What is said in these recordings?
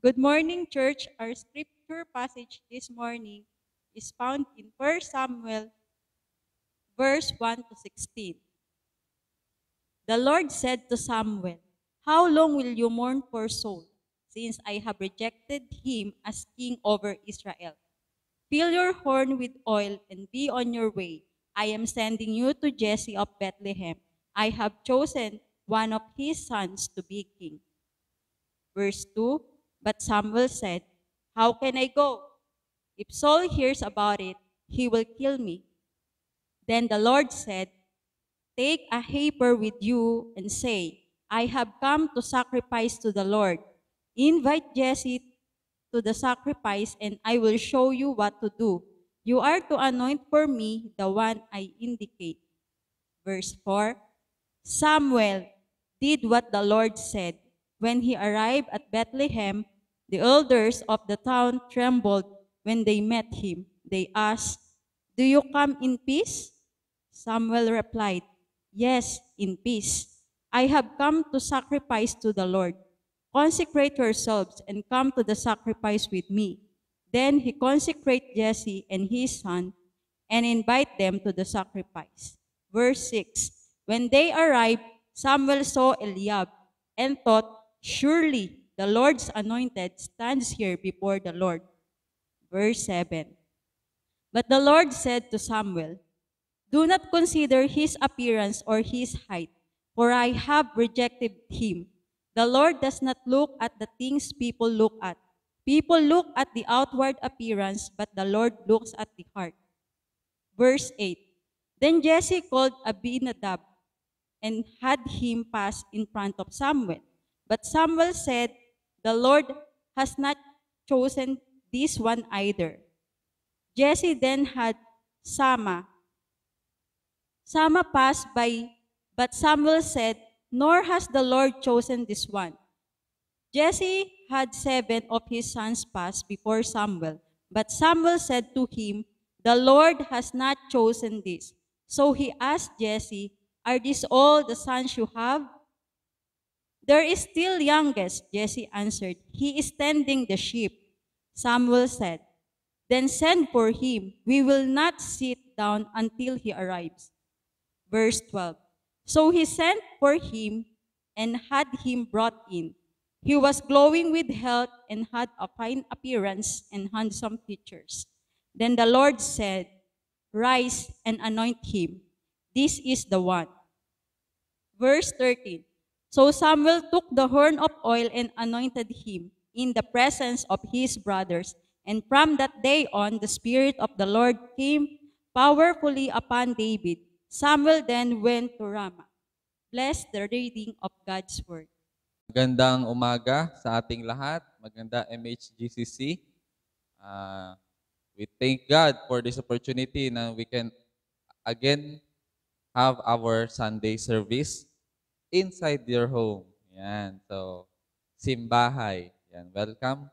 Good morning, church. Our scripture passage this morning is found in 1 Samuel, verse 1 to 16. The Lord said to Samuel, "How long will you mourn for Saul, since I have rejected him as king over Israel? Fill your horn with oil and be on your way. I am sending you to Jesse of Bethlehem. I have chosen one of his sons to be king." Verse 2, but Samuel said, "How can I go? If Saul hears about it, he will kill me." Then the Lord said, "Take a heifer with you and say, 'I have come to sacrifice to the Lord.' Invite Jesse to the sacrifice, and I will show you what to do. You are to anoint for me the one I indicate." Verse 4, Samuel did what the Lord said. When he arrived at Bethlehem, the elders of the town trembled when they met him. They asked, "Do you come in peace?" Samuel replied, "Yes, in peace. I have come to sacrifice to the Lord. Consecrate yourselves and come to the sacrifice with me." Then he consecrated Jesse and his son and invite them to the sacrifice. Verse 6, when they arrived, Samuel saw Eliab and thought, "Surely the Lord's anointed stands here before the Lord." Verse 7, but the Lord said to Samuel, "Do not consider his appearance or his height, for I have rejected him. The Lord does not look at the things people look at. People look at the outward appearance, but the Lord looks at the heart." Verse 8, then Jesse called Abinadab and had him pass in front of Samuel. But Samuel said, "The Lord has not chosen this one either." Jesse then had Sama. Sama passed by, but Samuel said, "Nor has the Lord chosen this one." Jesse had 7 of his sons pass before Samuel, but Samuel said to him, "The Lord has not chosen this." So he asked Jesse, "Are these all the sons you have?" "There is still youngest," Jesse answered. "He is tending the sheep." Samuel said, "Then send for him. We will not sit down until he arrives." Verse 12. So he sent for him and had him brought in. He was glowing with health and had a fine appearance and handsome features. Then the Lord said, "Rise and anoint him. This is the one." Verse 13. So Samuel took the horn of oil and anointed him in the presence of his brothers. And from that day on, the Spirit of the Lord came powerfully upon David. Samuel then went to Ramah. Bless the reading of God's word. Magandang umaga sa ating lahat. Maganda MHGCC. We thank God for this opportunity na we can again have our Sunday service inside your home. Yan. So, simbahay. Yan. Welcome.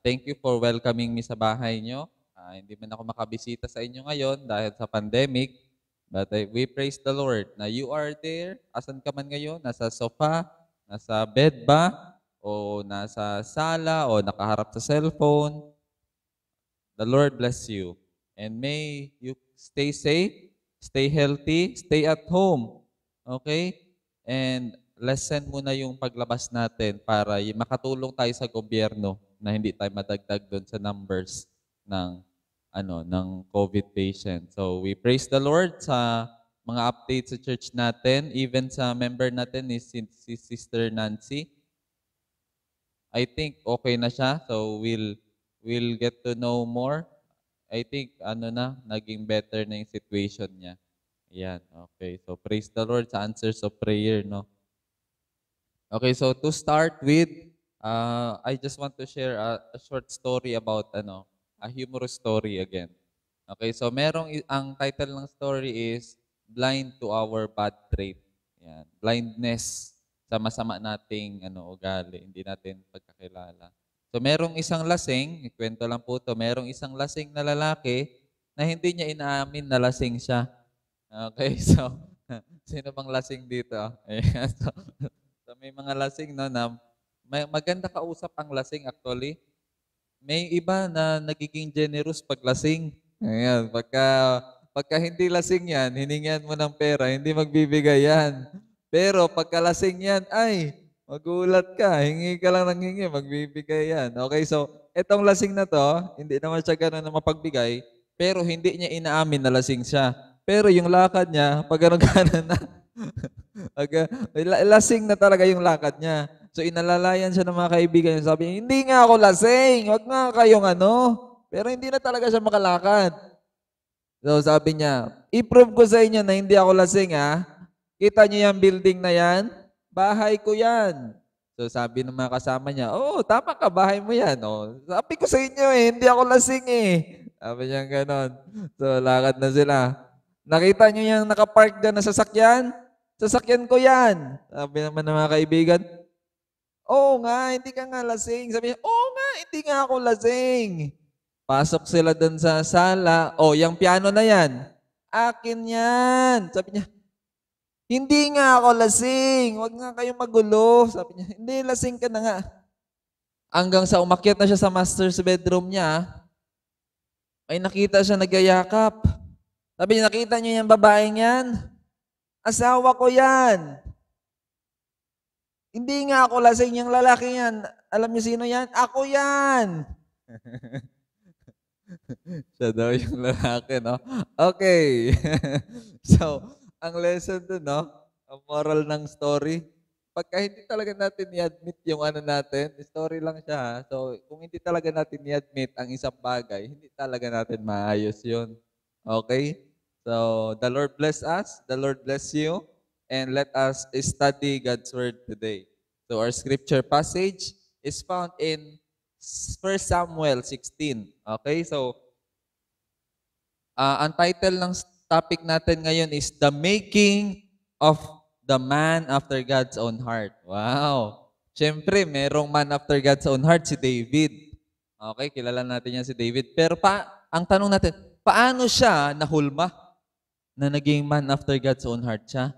Thank you for welcoming me sa bahay nyo. Hindi man ako makabisita sa inyo ngayon dahil sa pandemic. But we praise the Lord na you are there. Asan ka man ngayon? Nasa sofa? Nasa bed ba? O nasa sala? O nakaharap sa cellphone? The Lord bless you. And may you stay safe, stay healthy, stay at home. Okay? And lessen muna yung paglabas natin para makatulong tayo sa gobyerno na hindi tayo madagdag doon sa numbers ng ng COVID patient. So we praise the Lord sa mga updates sa church natin, even sa member natin ni si Sister Nancy. I think okay na siya. So we'll get to know more. I think naging better na yung situation niya. Yan, okay. So praise the Lord sa answers of prayer, no? Okay, so to start with, I just want to share a short story about a humorous story again. Okay, so ang title ng story is Blind to Our Bad Trait. Yan, blindness sa masama nating ugali, hindi natin pagkakilala. So merong isang lasing, ikwento lang po to, merong isang lasing na lalaki na hindi niya inaamin na lasing siya. Okay, so sino bang lasing dito? Ayan, so may mga lasing no, na Maganda kausap ang lasing actually. May iba na nagiging generous pag lasing. Ayan, pagka hindi lasing yan, hiningian mo ng pera, hindi magbibigay yan. Pero pagka lasing yan, ay, magulat ka, hingi ka lang ng hingi, magbibigay yan. Okay, so, etong lasing na to, hindi naman siya ganun na mapagbigay, pero hindi niya inaamin na lasing siya. Pero yung lakad niya, pag gano'n na, lasing na talaga yung lakad niya. So inalalayan siya ng mga kaibigan niya. Sabi niya, hindi nga ako lasing. Wag nga kayong ano. Pero hindi na talaga siya makalakad. So sabi niya, i-prove ko sa inyo na hindi ako lasing ha. Kita niyo yung building na yan? Bahay ko yan. So sabi ng mga kasama niya, oh, tama ka, bahay mo yan. Oh, sabi ko sa inyo hindi ako lasing eh. Sabi niya ganon. So lakad na sila. Nakita niyo yung nakapark dyan na sasakyan? Sasakyan ko yan. Sabi naman ng mga kaibigan, oo nga, hindi ka nga lasing. Sabi niya, oo nga, hindi nga ako lasing. Pasok sila dun sa sala. Oh, yung piano na yan. Akin yan. Sabi niya, hindi nga ako lasing. Huwag nga kayong magulo. Sabi niya, hindi, lasing ka na nga. Hanggang sa umakyat na siya sa master's bedroom niya, ay nakita siya nagyayakap. Sabi niya, nakita niyo yung babaeng yan? Asawa ko yan. Hindi nga ako lasing, yung lalaki yan. Alam niyo sino yan? Ako yan. Siya daw yung lalaki, no? Okay. So, ang lesson dun, no? Ang moral ng story, pagka hindi talaga natin i-admit yung ano natin, story lang siya, ha? So, kung hindi talaga natin i-admit ang isang bagay, hindi talaga natin maayos yun. Okay? So, the Lord bless us, the Lord bless you, and let us study God's Word today. So, our scripture passage is found in 1 Samuel 16. Okay, so ang title ng topic natin ngayon is The Making of the Man After God's Own Heart. Wow! Siyempre, merong man after God's own heart, si David. Okay, kilala natin yan si David. Pero ang tanong natin, paano siya nahulma na naging man after God's own heart siya?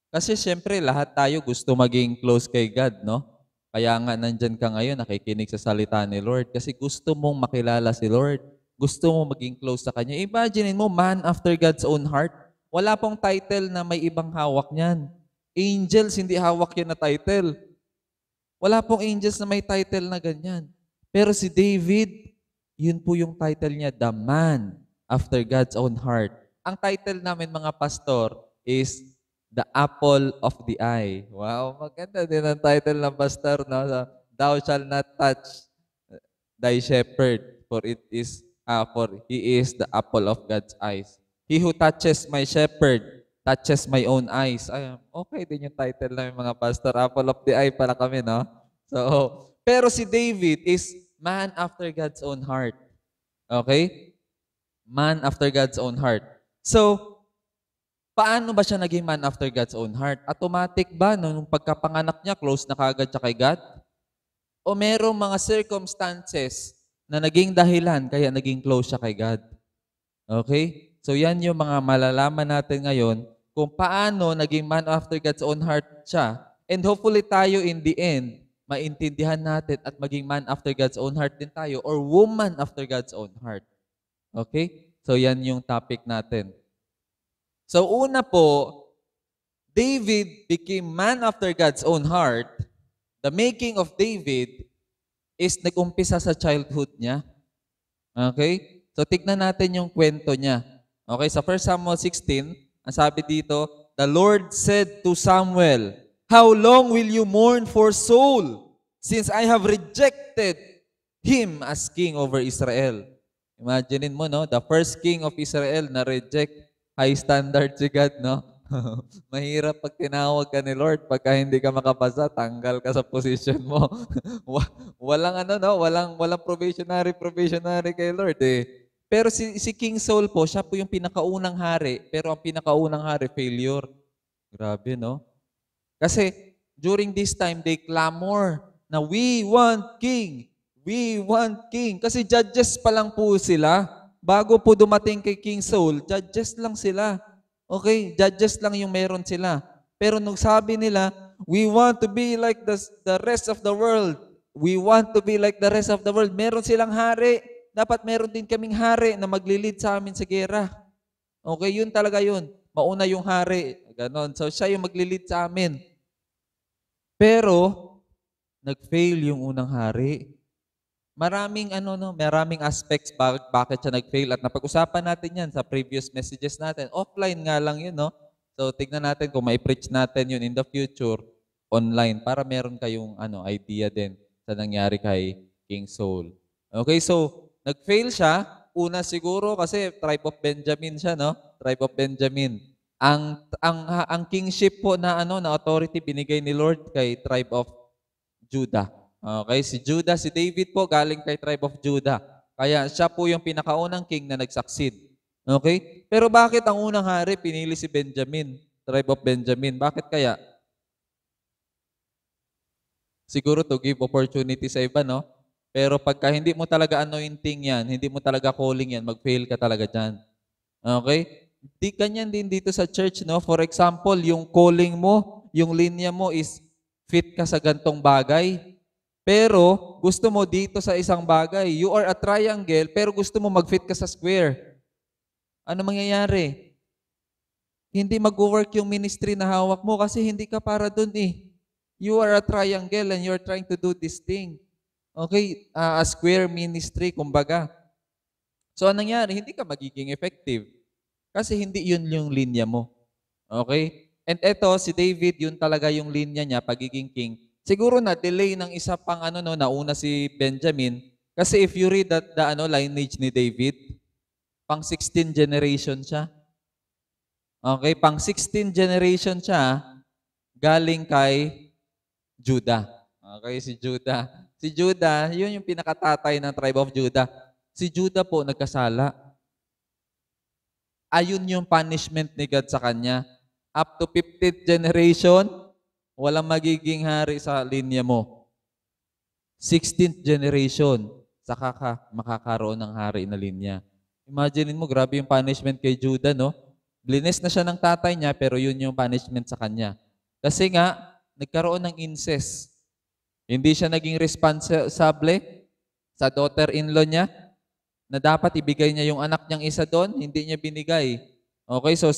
Kasi siyempre, lahat tayo gusto maging close kay God, no? Kaya nga nandyan ka ngayon, nakikinig sa salita ni Lord. Kasi gusto mong makilala si Lord. Gusto mong maging close sa Kanya. Imagine mo, man after God's own heart. Wala pong title na may ibang hawak niyan. Angels, hindi hawak yan na title. Wala pong angels na may title na ganyan. Pero si David, yun po yung title niya, the man after God's own heart. Ang title namin mga pastor is The Apple of the Eye. Wow, maganda din ang title ng pastor, no? Thou shall not touch thy shepherd, for he is the apple of God's eyes. He who touches my shepherd touches my own eyes. Ay, okay din yung title namin mga pastor. Apple of the eye pala kami, no? So, pero si David is man after God's own heart. Okay? Man after God's own heart. So, paano ba siya naging man after God's own heart? Automatic ba nung pagkapanganak niya, close na kagad siya kay God? O merong mga circumstances na naging dahilan kaya naging close siya kay God? Okay? So yan yung mga malalaman natin ngayon kung paano naging man after God's own heart siya. And hopefully tayo in the end, maintindihan natin at maging man after God's own heart din tayo or woman after God's own heart. Okay? So yan yung topic natin. So una po, David became man after God's own heart. The making of David is nag-umpisa sa childhood niya. Okay? So tignan natin yung kwento niya. Okay, sa 1 Samuel 16, ang sabi dito, the Lord said to Samuel, how long will you mourn for Saul, since I have rejected him as king over Israel? Imaginein mo, no? The first king of Israel na reject. High standard si God, no? Mahirap pag tinawag ka ni Lord, pagka hindi ka makapasa, tanggal ka sa position mo. Walang walang probationary kay Lord eh. Pero si King Saul po, siya po yung pinakaunang hari, pero ang pinakaunang hari, failure. Grabe, no? Kasi during this time, they clamor na we want king. We want king. Kasi judges pa lang po sila. Bago po dumating kay King Saul, judges lang sila. Okay, judges lang yung meron sila. Pero nung sabi nila, We want to be like the rest of the world. We want to be like the rest of the world. Meron silang hari. Dapat meron din kaming hari na maglilid sa amin sa gera. Okay, yun talaga yun. Mauna yung hari. Ganon. So, siya yung maglilid sa amin. Pero, nag-fail yung unang hari. Maraming aspects bakit siya nag-fail at napag-usapan natin yan sa previous messages natin. Offline nga lang yun, no? So, tignan natin kung mai-preach natin yun in the future online para meron kayong idea din sa nangyari kay King Saul. Okay, so, nag-fail siya. Una siguro kasi tribe of Benjamin siya, no? Tribe of Benjamin. Ang kingship po na authority binigay ni Lord kay tribe of Judah. Okay, si David po galing kay tribe of Judah. Kaya siya po yung pinakaunang king na nag-succeed. Okay? Pero bakit ang unang hari pinili si Benjamin, tribe of Benjamin? Bakit kaya? Siguro to give opportunity sa iba, no? Pero pagka hindi mo talaga anointing yan, hindi mo talaga calling yan, mag-fail ka talaga dyan. Okay? Di ganyan din dito sa church, no? For example, yung calling mo, yung linya mo is fit ka sa gantong bagay. Pero gusto mo dito sa isang bagay. You are a triangle, pero gusto mo mag-fit ka sa square. Ano mangyayari? Hindi mag-work yung ministry na hawak mo kasi hindi ka para dun eh. You are a triangle and you're trying to do this thing. Okay? A square ministry, kumbaga. So, anong nangyari? Hindi ka magiging effective. Kasi hindi yun yung linya mo. Okay? And eto, si David, yun talaga yung linya niya, pagiging king. Siguro na delay ng isa pang nauna si Benjamin. Kasi if you read the lineage ni David, pang 16 generation siya. Okay, pang 16 generation siya galing kay Judah. Okay, si Judah. Si Judah, yun yung pinakatatay ng tribe of Judah. Si Judah po nagkasala. Ayun yung punishment ni God sa kanya. Up to 15th generation, walang magiging hari sa linya mo. 16th generation, saka ka makakaroon ng hari na linya. Imagine mo, grabe yung punishment kay Judah, no? Blines na siya ng tatay niya, pero yun yung punishment sa kanya. Kasi nga, nagkaroon ng incest. Hindi siya naging responsable sa daughter-in-law niya na dapat ibigay niya yung anak niyang isa doon, hindi niya binigay. Okay, so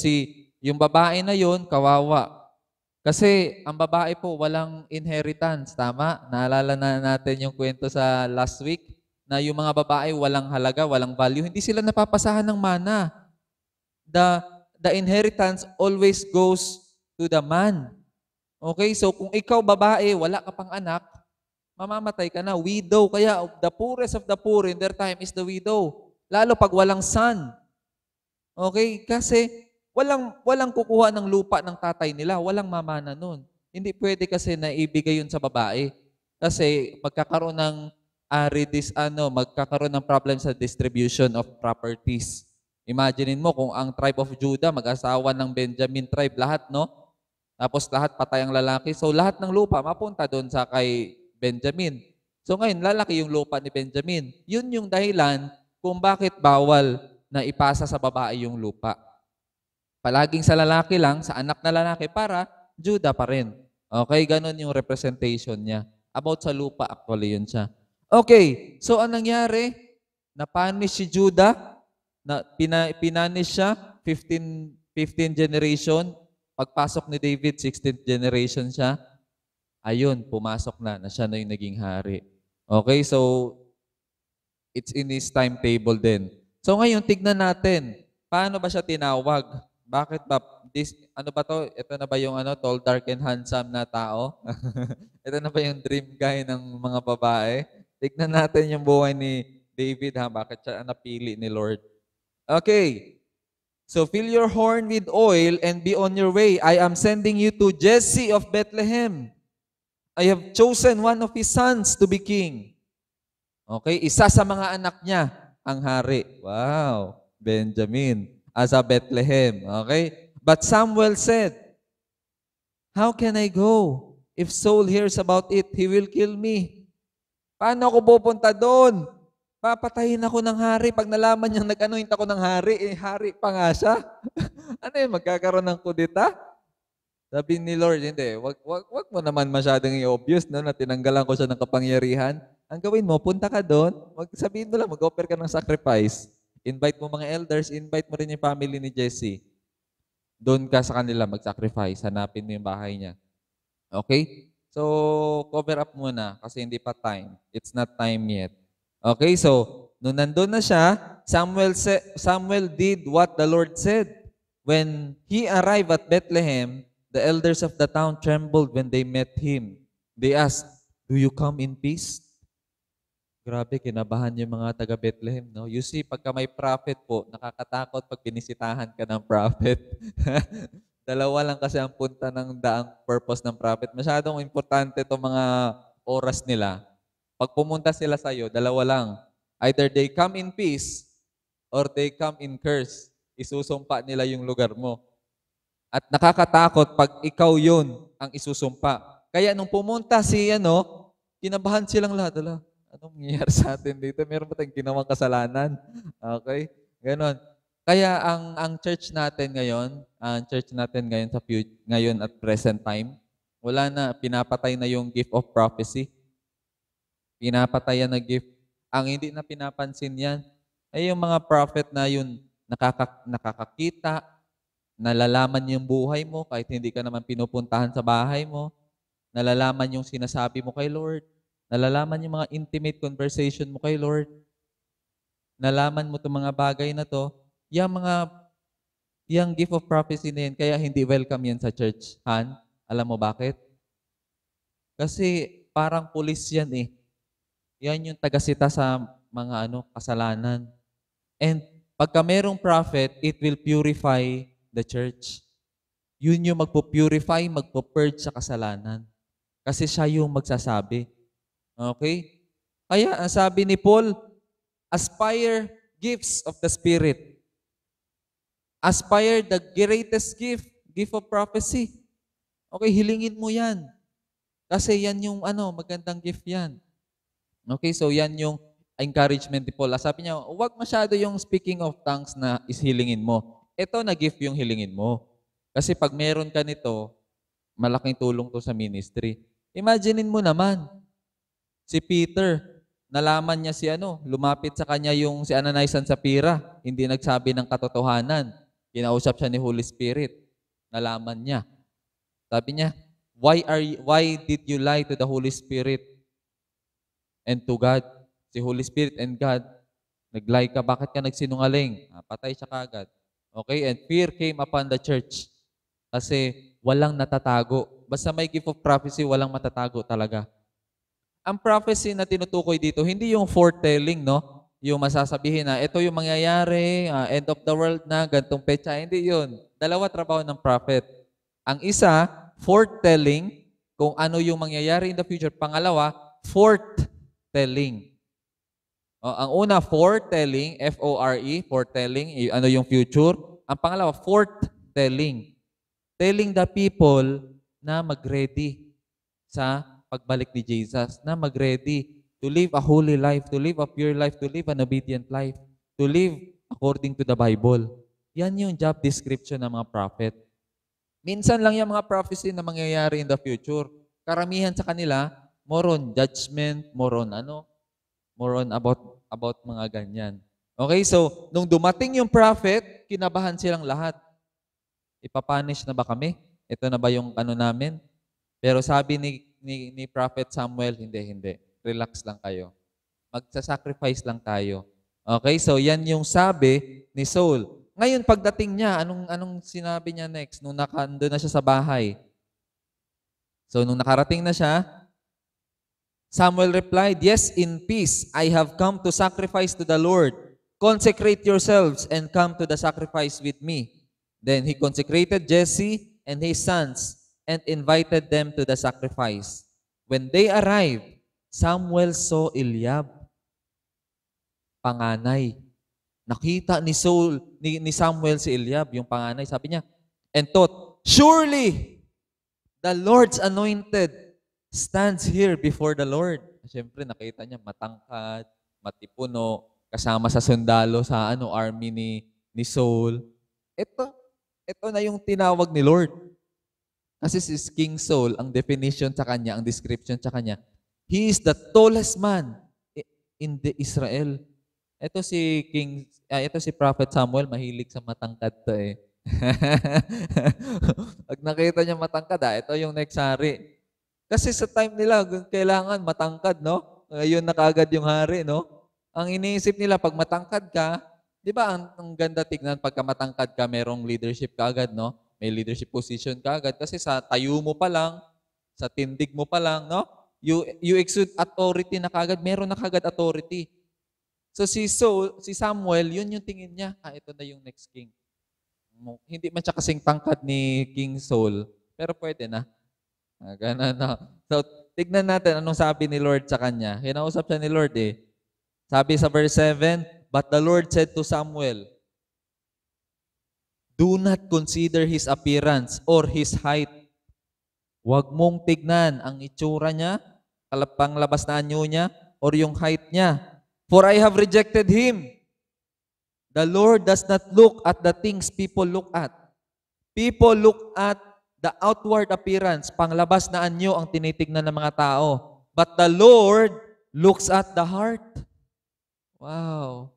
yung babae na yun, kawawa. Kasi ang babae po, walang inheritance, tama? Naalala na natin yung kwento sa last week na yung mga babae walang halaga, walang value. Hindi sila napapasahan ng mana. The inheritance always goes to the man. Okay, so kung ikaw babae, wala ka pang anak, mamamatay ka na. Widow. Kaya the poorest of the poor in their time is the widow. Lalo pag walang son. Okay, kasi walang kukuha ng lupa ng tatay nila. Walang mamana nun. Hindi pwede kasi na ibigay yun sa babae. Kasi magkakaroon ng magkakaroon ng problem sa distribution of properties. Imaginin mo kung ang tribe of Judah mag-asawa ng Benjamin tribe, lahat, no? Tapos lahat patay ang lalaki. So lahat ng lupa mapunta doon sa kay Benjamin. So ngayon, lalaki yung lupa ni Benjamin. Yun yung dahilan kung bakit bawal na ipasa sa babae yung lupa. Palaging sa lalaki lang, sa anak na lalaki, para Judah pa rin. Okay, ganun yung representation niya. About sa lupa, actually yun siya. Okay, so anong nangyari? Napanish si Judah, pinanish siya, 15 generation. Pagpasok ni David, 16th generation siya. Ayun, pumasok na siya na yung naging hari. Okay, so it's in his timetable din. So ngayon, tignan natin, paano ba siya tinawag? Bakit ba? Ano ba to? Ito na ba yung tall, dark, and handsome na tao? Ito na ba yung dream guy ng mga babae? Tignan natin yung buhay ni David, ha? Bakit siya napili ni Lord? Okay. So fill your horn with oil and be on your way. I am sending you to Jesse of Bethlehem. I have chosen one of his sons to be king. Okay, isa sa mga anak niya ang hari. Wow, Benjamin, as a Bethlehem. Okay, but Samuel said, how can I go? If Saul hears about it, he will kill me. Paano ako pupunta doon? Papatayin ako ng hari. Pag nalaman niyang nag-anoint ako ng hari, hari pa nga siya. Ano yun, magkakaroon ng kudita? Sabi ni Lord, hindi, wag mo naman masyadong i-obvious, no, na tinanggalan ko siya ng kapangyarihan. Ang gawin mo, punta ka doon, sabihin mo lang, mag-offer ka ng sacrifice. Invite mo mga elders, invite mo rin yung family ni Jesse. Doon ka sa kanila mag-sacrifice, hanapin mo yung bahay niya. Okay? So, cover up muna kasi hindi pa time. It's not time yet. Okay, so, nung nandun na siya, Samuel did what the Lord said. When he arrived at Bethlehem, the elders of the town trembled when they met him. They asked, "Do you come in peace?" Grabe, kinabahan yung mga taga Bethlehem, no? You see, pagka may prophet po, nakakatakot pag binisitahan ka ng prophet. Dalawa lang kasi ang punta ng daang purpose ng prophet. Masyadong importante itong mga oras nila. Pag pumunta sila sa iyo, dalawa lang. Either they come in peace or they come in curse. Isusumpa nila yung lugar mo. At nakakatakot pag ikaw yun ang isusumpa. Kaya nung pumunta kinabahan silang lahat. Anong nangyayari sa atin dito? Meron ba tayong ginawang kasalanan? Okay? Ganon. Kaya ang church natin ngayon, ngayon at present time, wala na, pinapatay na yung gift of prophecy. Pinapatay na gift. Ang hindi na pinapansin yan, ay yung mga prophet na yun nakakakita, nalalaman yung buhay mo kahit hindi ka naman pinupuntahan sa bahay mo, nalalaman yung sinasabi mo kay Lord, nalalaman yung mga intimate conversation mo kay Lord, nalaman mo itong mga bagay na to, yung gift of prophecy na yan, kaya hindi welcome yan sa church. Han, alam mo bakit? Kasi parang pulis yan eh. Yan yung tagasita sa mga kasalanan. And pagka merong prophet, it will purify the church. Yun yung magpo-purify, magpo-purge sa kasalanan. Kasi siya yung magsasabi. Okay? Kaya ang sabi ni Paul, aspire gifts of the Spirit. Aspire the greatest gift of prophecy. Okay, hilingin mo yan. Kasi yan yung magandang gift yan. Okay, so yan yung encouragement ni Paul. Sabi niya, huwag masyado yung speaking of tongues na ishilingin mo. Ito na gift yung hilingin mo. Kasi pag meron ka nito, malaking tulong to sa ministry. Imaginein mo naman, si Peter, nalaman niya lumapit sa kanya si Ananias and Sapphira, hindi nagsabi ng katotohanan. Kinausap siya ni Holy Spirit. Nalaman niya. Sabi niya, why did you lie to the Holy Spirit and to God? Si Holy Spirit and God, nag-lie ka, bakit ka nagsinungaling? Patay siya kagad. Okay, and fear came upon the church. Kasi walang natatago. Basta may gift of prophecy, walang matatago talaga. Ang prophecy na tinutukoy dito, hindi yung foretelling, no? Yung masasabihin na, ito yung mangyayari, end of the world na, gantong petsa. Hindi yun. Dalawa trabaho ng prophet. Ang isa, foretelling, kung ano yung mangyayari in the future. Pangalawa, forthtelling. Ang una, foretelling, F-O-R-E, foretelling, ano yung future. Ang pangalawa, forthtelling. Telling the people na mag-ready sa pagbalik ni Jesus, na mag-ready to live a holy life, to live a pure life, to live an obedient life, to live according to the Bible. Yan yung job description ng mga prophet. Minsan lang yung mga prophecy na mangyayari in the future. Karamihan sa kanila, more on judgment, more on about mga ganyan. Okay, so nung dumating yung prophet, kinabahan silang lahat. Ipapunish na ba kami? Ito na ba yung namin? Pero sabi ni Prophet Samuel, hindi. Relax lang kayo. Magsasacrifice lang tayo. Okay, so yan yung sabi ni Saul. Ngayon, pagdating niya, anong sinabi niya next? Nung nakando na siya sa bahay. So, nung nakarating na siya, Samuel replied, "Yes, in peace, I have come to sacrifice to the Lord. Consecrate yourselves and come to the sacrifice with me." Then he consecrated Jesse and his sons and invited them to the sacrifice. When they arrived, Samuel saw Eliab, panganay. Nakita ni Samuel si Eliab, yung panganay. Sabi niya, and thought, surely the Lord's anointed stands here before the Lord. Siyempre, nakita niya matangkad, matipuno, kasama sa sundalo sa army ni Saul. Ito na yung tinawag ni Lord. Kasi si King Saul, ang definition sa kanya, ang description sa kanya, he is the tallest man in the Israel. Ito si Prophet Samuel, mahilig sa matangkad to eh. Pag nakita niya matangkad, ito yung next hari. Kasi sa time nila, kailangan matangkad, no? Ngayon na kaagad yung hari, no? Ang iniisip nila, pag matangkad ka, di ba ang ganda tignan pagka matangkad ka, merong leadership ka agad, no? May leadership position ka agad. Kasi sa tayo mo pa lang, sa tindig mo pa lang, no? You exude authority na kaagad, meron na kaagad authority. So si Samuel, yun yung tingin niya, ito na yung next king. Hindi man siya kasing tangkad ni King Saul, pero pwede na. Ganun na. So, tignan natin anong sabi ni Lord sa kanya. Kinausap siya ni Lord eh. Sabi sa verse 7, "But the Lord said to Samuel, do not consider his appearance or his height." Huwag mong tignan ang itsura niya, panglabas na anyo niya, or yung height niya. For I have rejected him. The Lord does not look at the things people look at. People look at the outward appearance, panglabas na anyo ang tinitignan ng mga tao. But the Lord looks at the heart. Wow.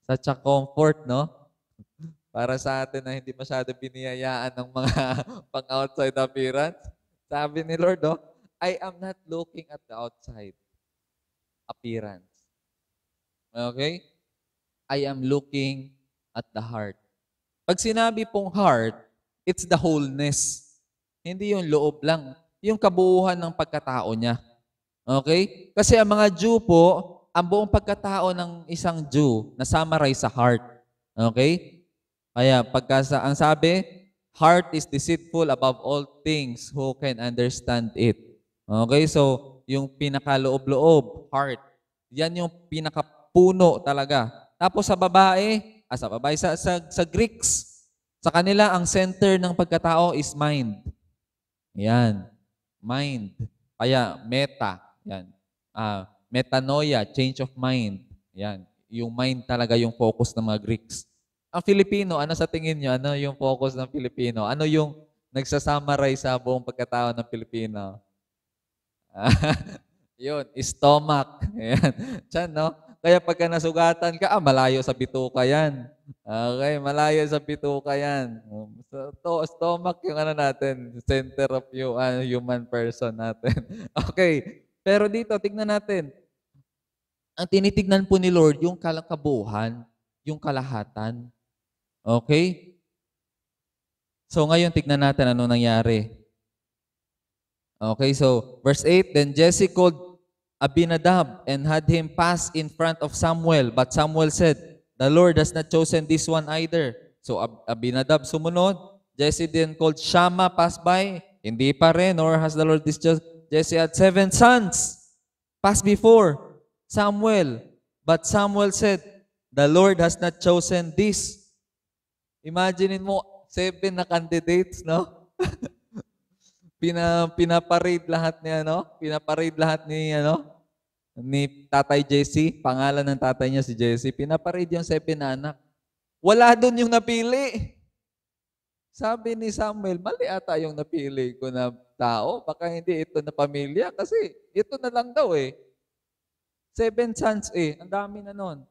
Such a comfort, no? Para sa atin na hindi masyado biniyayaan ng mga pang-outside appearance. Sabi ni Lord, I am not looking at the outside appearance. Okay? I am looking at the heart. Pag sinabi pong heart, it's the wholeness. Hindi yung loob lang. Yung kabuuan ng pagkatao niya. Okay? Kasi ang mga Jew po, ang buong pagkatao ng isang Jew na-summarize sa heart. Okay? Kaya ang sabi, heart is deceitful above all things. Who can understand it? Okay? So, yung pinakaloob-loob, heart. Yan yung pinakapuno talaga. Tapos sa babae, sa Greeks, sa kanila, ang center ng pagkatao is mind. Yan. Mind. Kaya meta. Yan. Metanoia, change of mind. Yan. Yung mind talaga yung focus ng mga Greeks. Ang Filipino, ano sa tingin nyo? Ano yung focus ng Filipino? Ano yung nagsasummarize sa buong pagkatao ng Filipino? Yun, stomach. Yan. Tiyan, no? Kaya pagka nasugatan ka, malayo sa bituka yan. Okay, malayo sa bituka yan. So, stomach yung natin, center of human person natin. Okay, pero dito, tignan natin. Ang tinitignan po ni Lord, yung kabuuan, yung kalahatan. Okay? So, ngayon, tignan natin ano nangyari. Okay, so, verse 8, "Then Jesse called Abinadab and had him pass in front of Samuel. But Samuel said, the Lord has not chosen this one either." So Abinadab sumunod. Jesse then called Shammah, pass by. Hindi pa rin, nor has the Lord this chosen. Jesse had 7 sons. Pass before Samuel. But Samuel said, the Lord has not chosen this. Imagine mo, 7 na candidates, no? Pinaparade lahat niya, no? Pinaparade lahat ni Tatay Jesse, pangalan ng tatay niya si Jesse, pinaparade yung 7 na anak. Wala doon yung napili. Sabi ni Samuel, mali ata yung napili ko na tao. Baka hindi ito na pamilya kasi ito na lang daw eh. 7 sons eh. Ang dami na nun.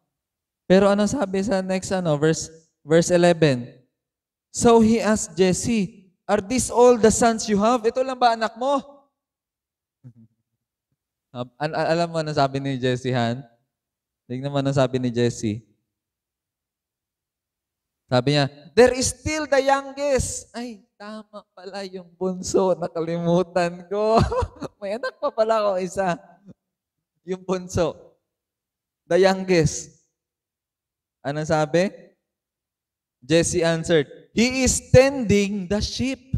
Pero ano sabi sa next verse 11? So he asked Jesse, are these all the sons you have? Ito lang ba anak mo? Alam mo ano sabi ni Jesse, Han? Tingnan mo ano sabi ni Jesse. Sabi niya, there is still the youngest. Ay, tama pala yung bunso. Nakalimutan ko. May anak pa pala ako isa. Yung bunso. The youngest. Ano sabi? Jesse answered, he is tending the sheep.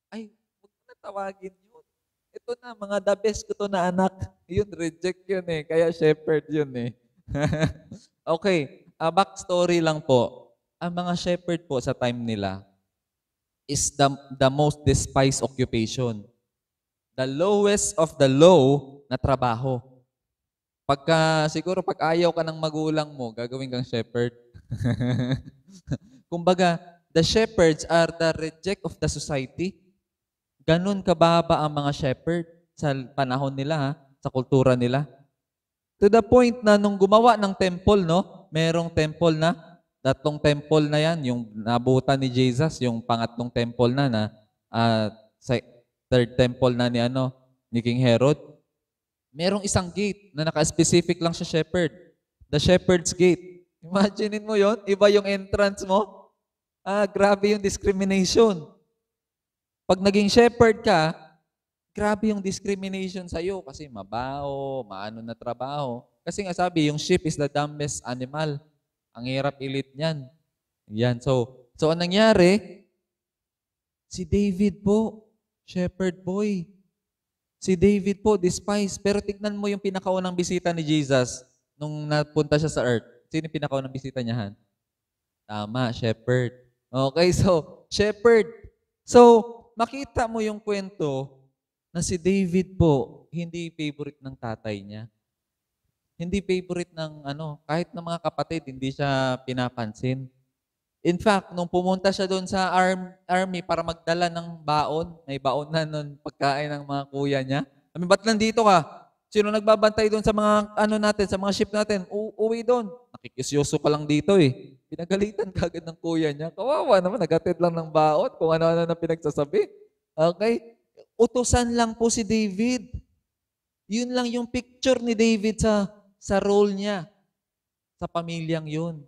Ay, huwag na tawagin yun. Ito na, mga the best ko to na anak. Yun, reject yun eh. Kaya shepherd yun eh. Okay, backstory lang po. Ang mga shepherd po sa time nila is the most despised occupation. The lowest of the low na trabaho. Siguro pag ayaw ka ng magulang mo, gagawin kang shepherd. Kumbaga, the shepherds are the reject of the society. Ganun kababa ang mga shepherd sa panahon nila, ha? Sa kultura nila. To the point na nung gumawa ng temple, no? Merong temple na, tatlong temple na yan, yung nabutan ni Jesus, yung pangatlong temple na sa third temple na ni King Herod. Merong isang gate na naka-specific lang sa shepherd. The shepherd's gate. Imaginein mo yon, iba yung entrance mo. Grabe yung discrimination. Pag naging shepherd ka, grabe yung discrimination sa'yo kasi mabaho, maano na trabaho. Kasi nga sabi, yung sheep is the dumbest animal. Ang hirap ilit niyan. Yan. So anong nangyari? Si David po, shepherd boy. Si David po, despised. Pero tignan mo yung pinakaunang bisita ni Jesus nung napunta siya sa earth. Sino yung pinakaunang bisita niya, Han? Tama, shepherd. Okay, so, shepherd. So, makita mo yung kwento na si David po, hindi favorite ng tatay niya. Hindi favorite ng kahit ng mga kapatid, hindi siya pinapansin. In fact, nung pumunta siya doon sa army para magdala ng baon, may baon na nun pagkain ng mga kuya niya. Ba't nandito ka? Sino nagbabantay doon sa mga natin, sa mga ship natin? Uwi doon. Nakikisyoso ka lang dito eh. Pinagalitan kagad ng kuya niya. Kawawa naman, nagatid lang ng baon kung ano-ano na pinagsasabi. Okay? Utusan lang po si David. Yun lang yung picture ni David sa role niya. Sa pamilyang yun.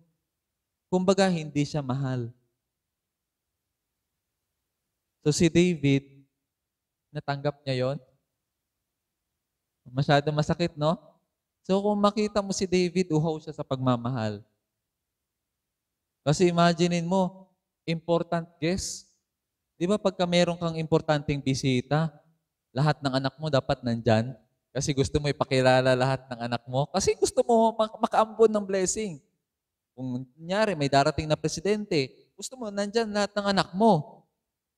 Kumbaga, hindi siya mahal. So si David, natanggap niya yon. Masyado masakit, no? So kung makita mo si David, uhaw siya sa pagmamahal. Kasi imaginein mo, important guest. Di ba pagka meron kang importanteng bisita, lahat ng anak mo dapat nandyan? Kasi gusto mo ipakilala lahat ng anak mo? Kasi gusto mo makaambon ng blessing. Kung kunyari, may darating na presidente, gusto mo nandyan lahat ng anak mo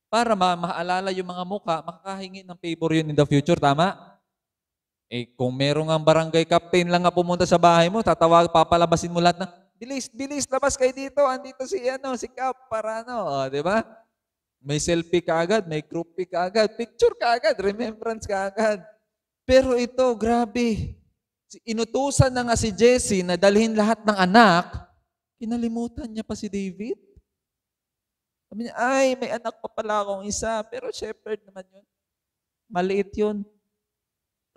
para maalala yung mga mukha, makakahingi ng favor yun in the future, tama? Kung merong ang barangay captain lang nga pumunta sa bahay mo, papalabasin mo lahat na, bilis, labas kayo dito, andito si Kap, para di ba? May selfie ka agad, may group pic ka agad, picture ka agad, remembrance ka agad. Pero ito, grabe. Inutusan na nga si Jesse na dalhin lahat ng anak, kinalimutan niya pa si David. Sabi niya, may anak pa pala akong isa, pero shepherd naman yun. Maliit yun.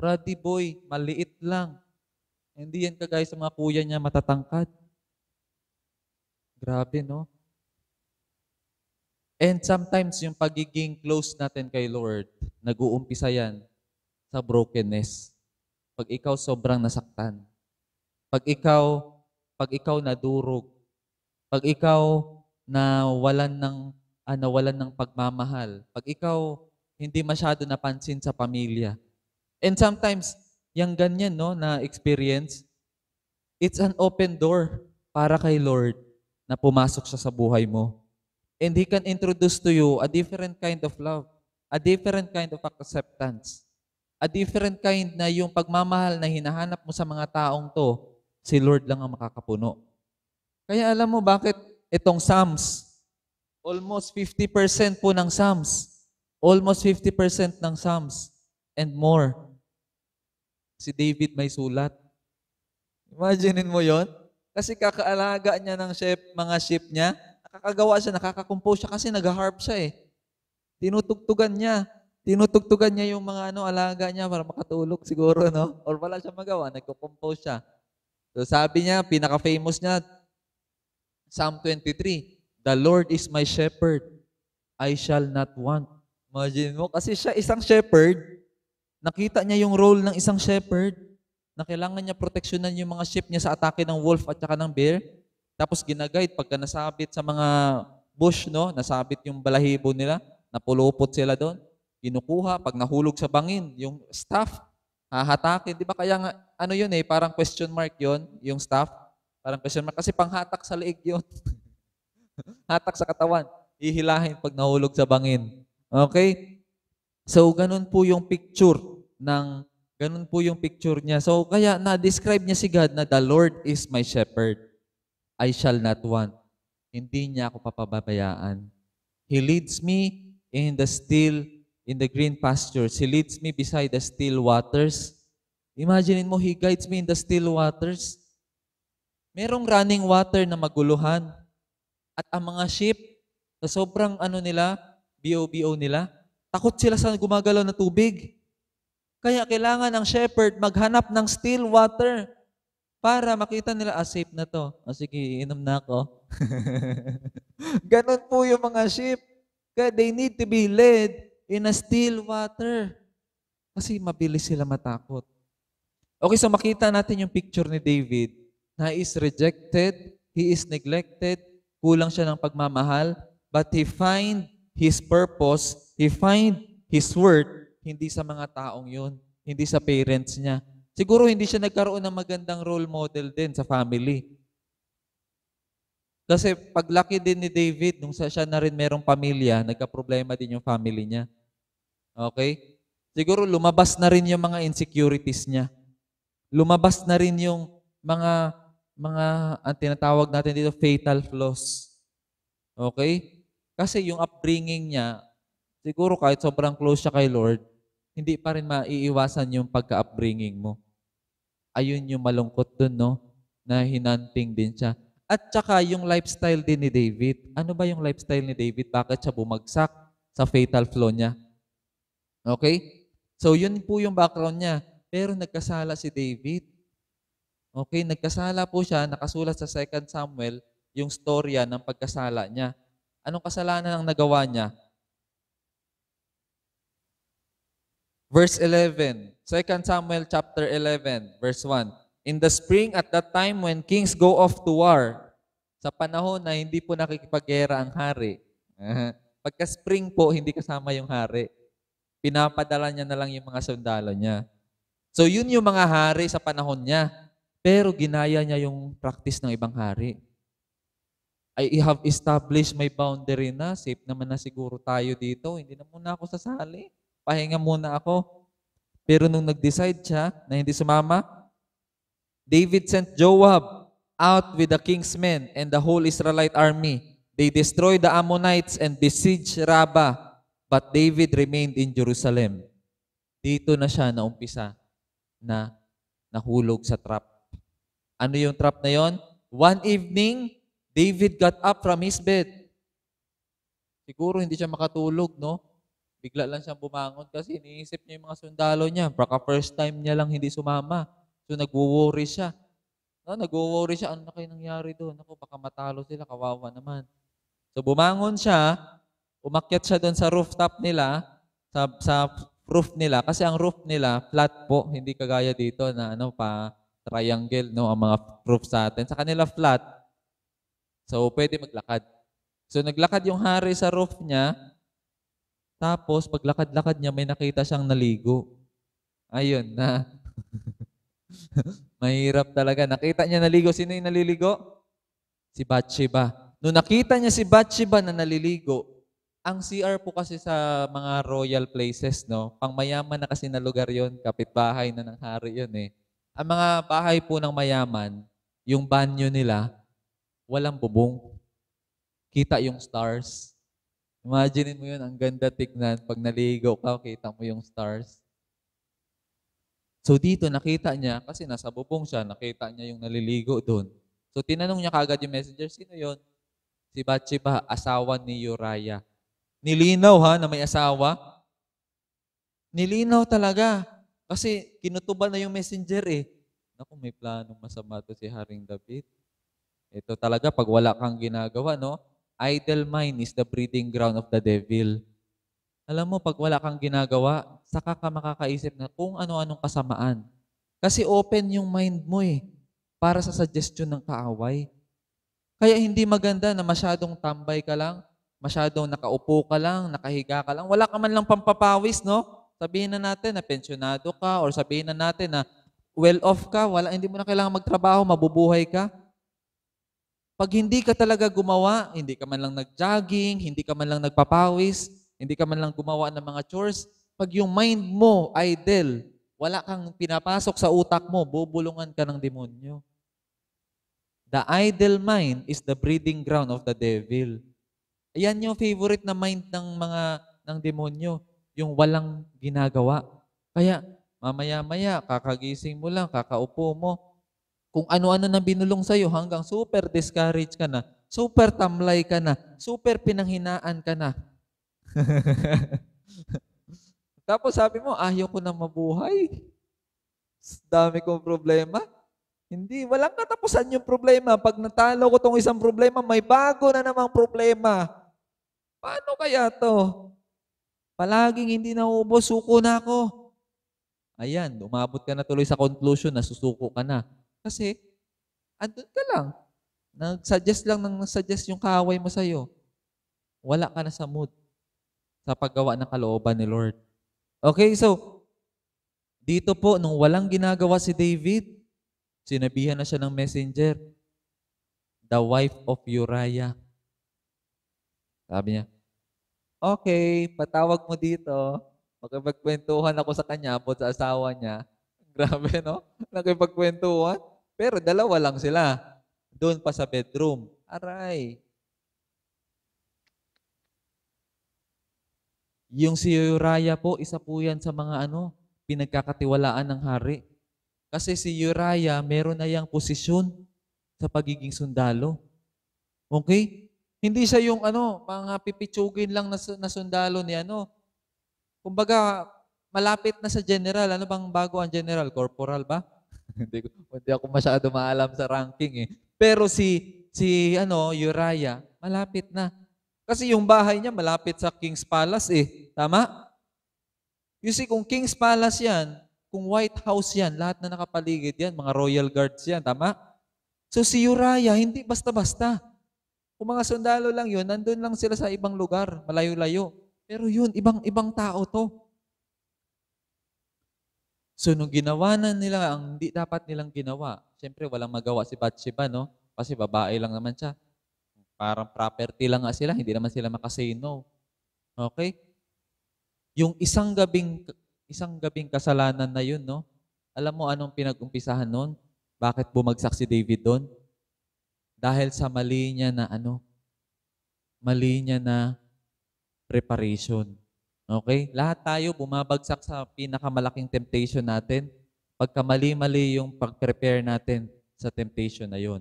Ruddy boy, maliit lang. Hindi yan kagaya sa mga kuya niya matatangkad. Grabe, no? And sometimes yung pagiging close natin kay Lord, nag-uumpisa yan sa brokenness. Pag ikaw sobrang nasaktan. Pag ikaw nadurog. Pag ikaw walan ng pagmamahal. Pag ikaw hindi masyado napansin sa pamilya. And sometimes, yung ganyan, na experience, it's an open door para kay Lord na pumasok siya sa buhay mo. And He can introduce to you a different kind of love, a different kind of acceptance, a different kind na yung pagmamahal na hinahanap mo sa mga taong to, si Lord lang ang makakapuno. Kaya alam mo bakit itong Psalms, almost 50% po ng Psalms, almost 50% ng Psalms and more, si David may sulat. Imaginein mo yon? Kasi kakaalaga niya ng mga sheep niya, nakakagawa siya, nakakakompose siya kasi nag-harp siya eh. Tinutugtugan niya yung mga alaga niya para makatulog siguro, no? Or wala siya magawa, nagko-compose siya. So sabi niya, pinaka-famous niya, Psalm 23, "The Lord is my shepherd, I shall not want." Imagine mo, kasi siya isang shepherd, nakita niya yung role ng isang shepherd na kailangan niya proteksyonan yung mga sheep niya sa atake ng wolf at saka ng bear. Tapos ginaguide pagka nasabit sa mga bush, nasabit yung balahibo nila, napulupot sila doon. Kinukuha, pag nahulog sa bangin, yung staff, hahatakin. Di ba kaya nga, yun parang question mark yun, yung staff. Parang question mark, kasi panghatak sa leeg yun. Hatak sa katawan. Ihilahin pag nahulog sa bangin. Okay? So, ganun po yung picture niya. So, kaya na-describe niya si God na the Lord is my shepherd. I shall not want. Hindi niya ako papabayaan. He leads me in the green pastures. He leads me beside the still waters. Imagine mo, He guides me in the still waters. Merong running water na maguluhan. At ang mga sheep, sa sobrang nila, BOBO nila, takot sila sa gumagalaw na tubig. Kaya kailangan ang shepherd maghanap ng still water para makita nila, safe na to. Sige, iinom na ako. Ganon po yung mga sheep. Kaya they need to be led in a still water. Kasi mabilis sila matakot. Okay, so makita natin yung picture ni David na he is rejected, he is neglected, kulang siya ng pagmamahal, but he find his purpose, he find his worth, hindi sa mga taong yun, hindi sa parents niya. Siguro hindi siya nagkaroon ng magandang role model din sa family. Kasi paglaki din ni David, nung siya na rin merong pamilya, nagka-problema din yung family niya. Okay? Siguro lumabas na rin yung mga insecurities niya. Lumabas na rin yung mga ang tinatawag natin dito, fatal flaws. Okay? Kasi yung upbringing niya, siguro kahit sobrang close siya kay Lord, hindi pa rin maiiwasan yung pagka-upbringing mo. Ayun yung malungkot dun, no? Na hinanting din siya. At saka yung lifestyle din ni David. Ano ba yung lifestyle ni David? Bakit siya bumagsak sa fatal flaw niya? Okay? So yun po yung background niya. Pero nagkasala si David. Okay, nagkasala po siya, nakasulat sa 2 Samuel, yung storya ng pagkasala niya. Anong kasalanan ang nagawa niya? Verse 11, 2 Samuel chapter 11, verse 1. In the spring, at that time when kings go off to war, sa panahon na hindi po nakikipaggera ang hari, pagka-spring po, hindi kasama yung hari. Pinapadala niya na lang yung mga sundalo niya. So yun yung mga hari sa panahon niya. Pero ginaya niya yung practice ng ibang hari. I have established my boundary na. Safe naman na siguro tayo dito. Hindi na muna ako sasali. Pahinga muna ako. Pero nung nag-decide siya na hindi sumama, David sent Joab out with the king's men and the whole Israelite army. They destroyed the Ammonites and besieged Rabbah. But David remained in Jerusalem. Dito na siya naumpisa na nahulog sa trap. Ano yung trap na yon? One evening, David got up from his bed. Siguro hindi siya makatulog, no? Bigla lang siyang bumangon kasi iniisip niya yung mga sundalo niya. Baka first time niya lang hindi sumama. So nagwo-worry siya. No, nagwo-worry siya. Ano na kayo nangyari doon? Ako, baka matalo sila. Kawawa naman. So bumangon siya. Umakyat siya doon sa rooftop nila. Sa roof nila. Kasi ang roof nila, flat po. Hindi kagaya dito na triangle, no? Ang mga roof sa atin. Sa kanila flat. So pwede maglakad. So naglakad yung hari sa roof niya. Tapos, paglakad-lakad niya, may nakita siyang naligo. Ayun na. Mahirap talaga. Nakita niya naligo. Sino yung naliligo? Si Bathsheba. Noong nakita niya si Bathsheba na naliligo, ang CR po kasi sa mga royal places, no? Pangmayaman na kasi na lugar yon, kapitbahay na ng hari yon eh. Ang mga bahay po ng mayaman, yung banyo nila, walang bubong. Kita yung stars. Imagine mo yun, ang ganda tignan. Pag naligo ka, kita mo yung stars. So dito, nakita niya, kasi nasa bubong siya, nakita niya yung naliligo doon. So tinanong niya kagad yung messenger, sino yon? Si Bathsheba, asawa ni Uriah. Nilinaw na may asawa. Nilinaw talaga. Kasi kinutuban na yung messenger eh. Naku, may planong masama to si Haring David. Ito talaga, pag wala kang ginagawa, no? Idle mind is the breeding ground of the devil. Alam mo, pag wala kang ginagawa, saka ka makakaisip na kung ano-anong kasamaan. Kasi open yung mind mo eh, para sa suggestion ng kaaway. Kaya hindi maganda na masyadong tambay ka lang, masyadong nakaupo ka lang, nakahiga ka lang, wala ka man lang pampapawis, no? Sabihin na natin na pensyonado ka or sabihin na natin na well-off ka, hindi mo na kailangan magtrabaho, mabubuhay ka. Pag hindi ka talaga gumawa, hindi ka man lang nag-jogging, hindi ka man lang nagpapawis, hindi ka man lang gumawa ng mga chores, pag yung mind mo idle, wala kang pinapasok sa utak mo, bubulungan ka ng demonyo. The idle mind is the breeding ground of the devil. Ayan yung favorite na mind ng demonyo, yung walang ginagawa. Kaya mamaya-maya, kakagising mo lang, kakaupo mo, kung ano-ano na binulong sa'yo hanggang super discouraged ka na, super tamlay ka na, super pinanghinaan ka na. Tapos sabi mo, ayaw ko na mabuhay. Dami kong problema. Hindi, walang katapusan yung problema. Pag natalo ko tong isang problema, may bago na namang problema. Paano kaya to? Palaging hindi nauubos, suko na ako. Ayan, umabot ka na tuloy sa conclusion na susuko ka na. Kasi, andun ka lang. Nag-suggest yung kaaway mo sa'yo. Wala ka na sa mood sa paggawa ng kalooban ni Lord. Okay, so, dito po, nung walang ginagawa si David, sinabihan na siya ng messenger, the wife of Uriah. Sabi niya, okay, patawag mo dito. Magkipagkwentuhan ako sa kanya about sa asawa niya. Grabe, no? Nakipagkwentuhan. Pero dalawa lang sila. Doon pa sa bedroom. Aray. Yung si Uriah po, isa po yan sa mga pinagkakatiwalaan ng hari. Kasi si Uriah, meron na yang posisyon sa pagiging sundalo. Okay? Hindi siya yung mga pipitsugin lang na sundalo ni Kumbaga, malapit na sa general. Ano bang bago ang general? Corporal ba? Hindi ako masyado maalam sa ranking eh. Pero si Uriah, malapit na. Kasi yung bahay niya malapit sa King's Palace eh. Tama? You see, kung King's Palace yan, kung White House yan, lahat na nakapaligid yan, mga royal guards yan, tama? So si Uriah, hindi basta-basta. Kung mga sundalo lang yun, nandun lang sila sa ibang lugar, malayo-layo. Pero yun, ibang tao to. So nung ginawa na nila ang hindi dapat nilang ginawa, siyempre walang magawa si Bathsheba, no? Kasi babae lang naman siya. Parang property lang nga sila, hindi naman sila makasay no. Okay? Yung isang gabing kasalanan na yun, no? Alam mo anong pinag-umpisahan nun? Bakit bumagsak si David doon? Dahil sa mali niya na preparation. Okay? Lahat tayo bumabagsak sa pinakamalaking temptation natin. Pagka mali-mali yung pag-prepare natin sa temptation na yun.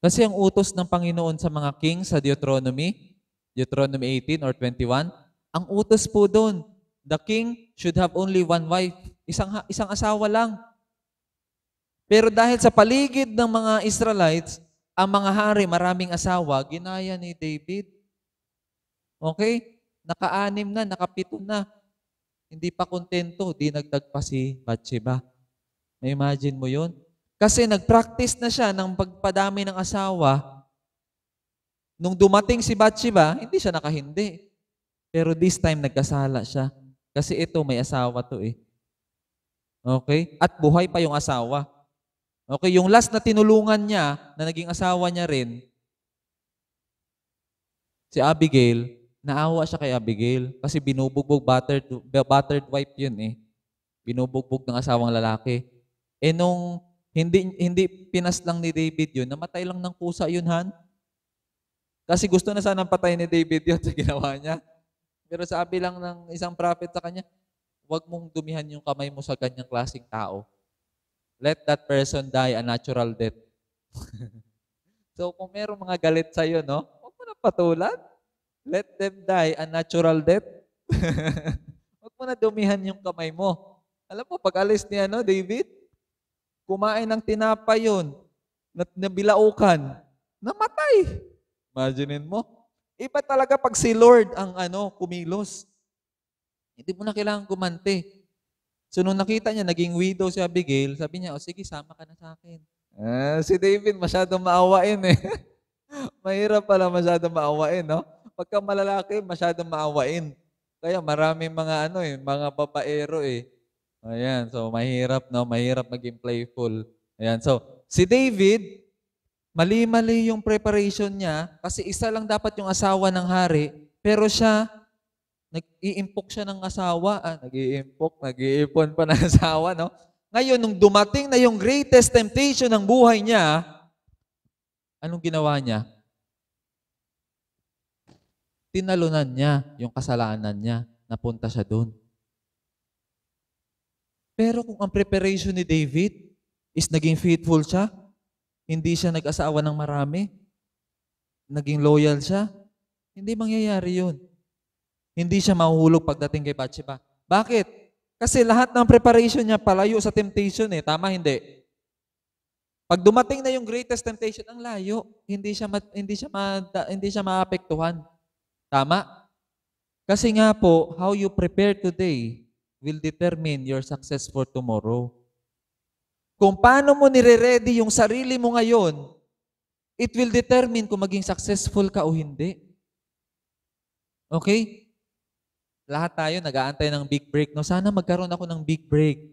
Kasi ang utos ng Panginoon sa mga king sa Deuteronomy 18 or 21, ang utos po doon, the king should have only one wife. Isang asawa lang. Pero dahil sa paligid ng mga Israelites, ang mga hari, maraming asawa, ginaya ni David. Okay? Naka-6 na, naka-7 na. Hindi pa kontento, dinagdag pa si Bathsheba. May imagine mo yun? Kasi nag-practice na siya ng pagpadami ng asawa. Nung dumating si Bathsheba, hindi siya nakahindi. Pero this time, nagkasala siya. Kasi ito, may asawa to eh. Okay? At buhay pa yung asawa. Okay? Yung last na tinulungan niya, na naging asawa niya rin, si Abigail, naawa siya kay Abigail kasi binubugbog, battered wife yun eh. Binubugbog ng asawang lalaki. Eh nung hindi pinaslang ni David yun, namatay lang ng kusa yun, Han. Kasi gusto na sanang patay ni David yun sa ginawa niya. Pero sabi lang ng isang prophet sa kanya, huwag mong dumihan yung kamay mo sa ganyang klaseng tao. Let that person die a natural death. So kung merong mga galit sa'yo, no? Huwag mo na patulan. Let them die a natural death. Huwag mo na dumihan yung kamay mo. Alam mo, pag alis ni David, kumain ng tinapay yun, nabilaukan, namatay. Imaginin mo. Iba talaga pag si Lord ang kumilos. Hindi mo na kailangan gumante. So nung nakita niya, naging widow si Abigail, sabi niya, sige, sama ka na sa akin. Si David masyadong maawain eh. Mahirap pala masyadong maawain, no? Pagka malalaki, masyadong maawain. Kaya maraming mga mga babaero eh. Ayan, so mahirap, no? Mahirap maging playful. Ayan, so si David, mali-mali yung preparation niya kasi isa lang dapat yung asawa ng hari, pero siya, nag-iimpok siya ng asawa. Nag-iipon pa ng asawa, no? Ngayon, nung dumating na yung greatest temptation ng buhay niya, Anong ginawa niya? Tinalunan niya yung kasalanan niya. Napunta siya doon. Pero kung ang preparation ni David is naging faithful siya, hindi siya nag-asawa ng marami, naging loyal siya, hindi mangyayari yun. Hindi siya mahuhulog pagdating kay Bathsheba. Bakit? Kasi lahat ng preparation niya palayo sa temptation eh. Tama, hindi? Pag dumating na yung greatest temptation, ang layo. Hindi siya maapektuhan. Tama? Kasi nga po, how you prepare today will determine your success for tomorrow. Kung paano mo nire-ready yung sarili mo ngayon, it will determine kung maging successful ka o hindi. Okay? Lahat tayo nag-aantay ng big break. No? Sana magkaroon ako ng big break.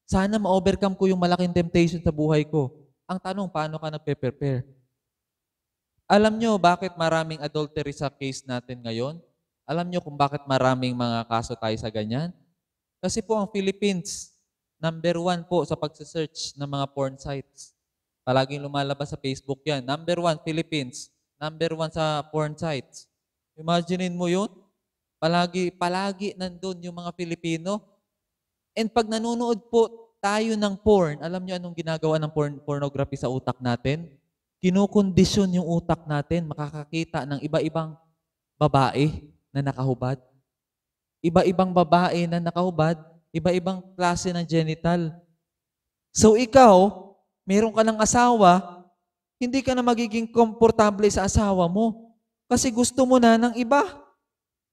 Sana ma-overcome ko yung malaking temptation sa buhay ko. Ang tanong, paano ka nagpe-prepare? Alam nyo bakit maraming adultery sa case natin ngayon? Alam nyo kung bakit maraming mga kaso tayo sa ganyan? Kasi po ang Philippines, number 1 po sa pagsasearch ng mga porn sites. Palaging lumalabas sa Facebook yan. Number 1, Philippines. Number 1 sa porn sites. Imaginein mo yun? Palagi nandun yung mga Pilipino. And pag nanonood po tayo ng porn, alam nyo anong ginagawa ng pornography sa utak natin? Kinukondisyon yung utak natin, makakakita ng iba-ibang babae na nakahubad. Iba-ibang babae na nakahubad, iba-ibang klase ng genital. So ikaw, meron ka ng asawa, hindi ka na magiging komportable sa asawa mo. Kasi gusto mo na ng iba.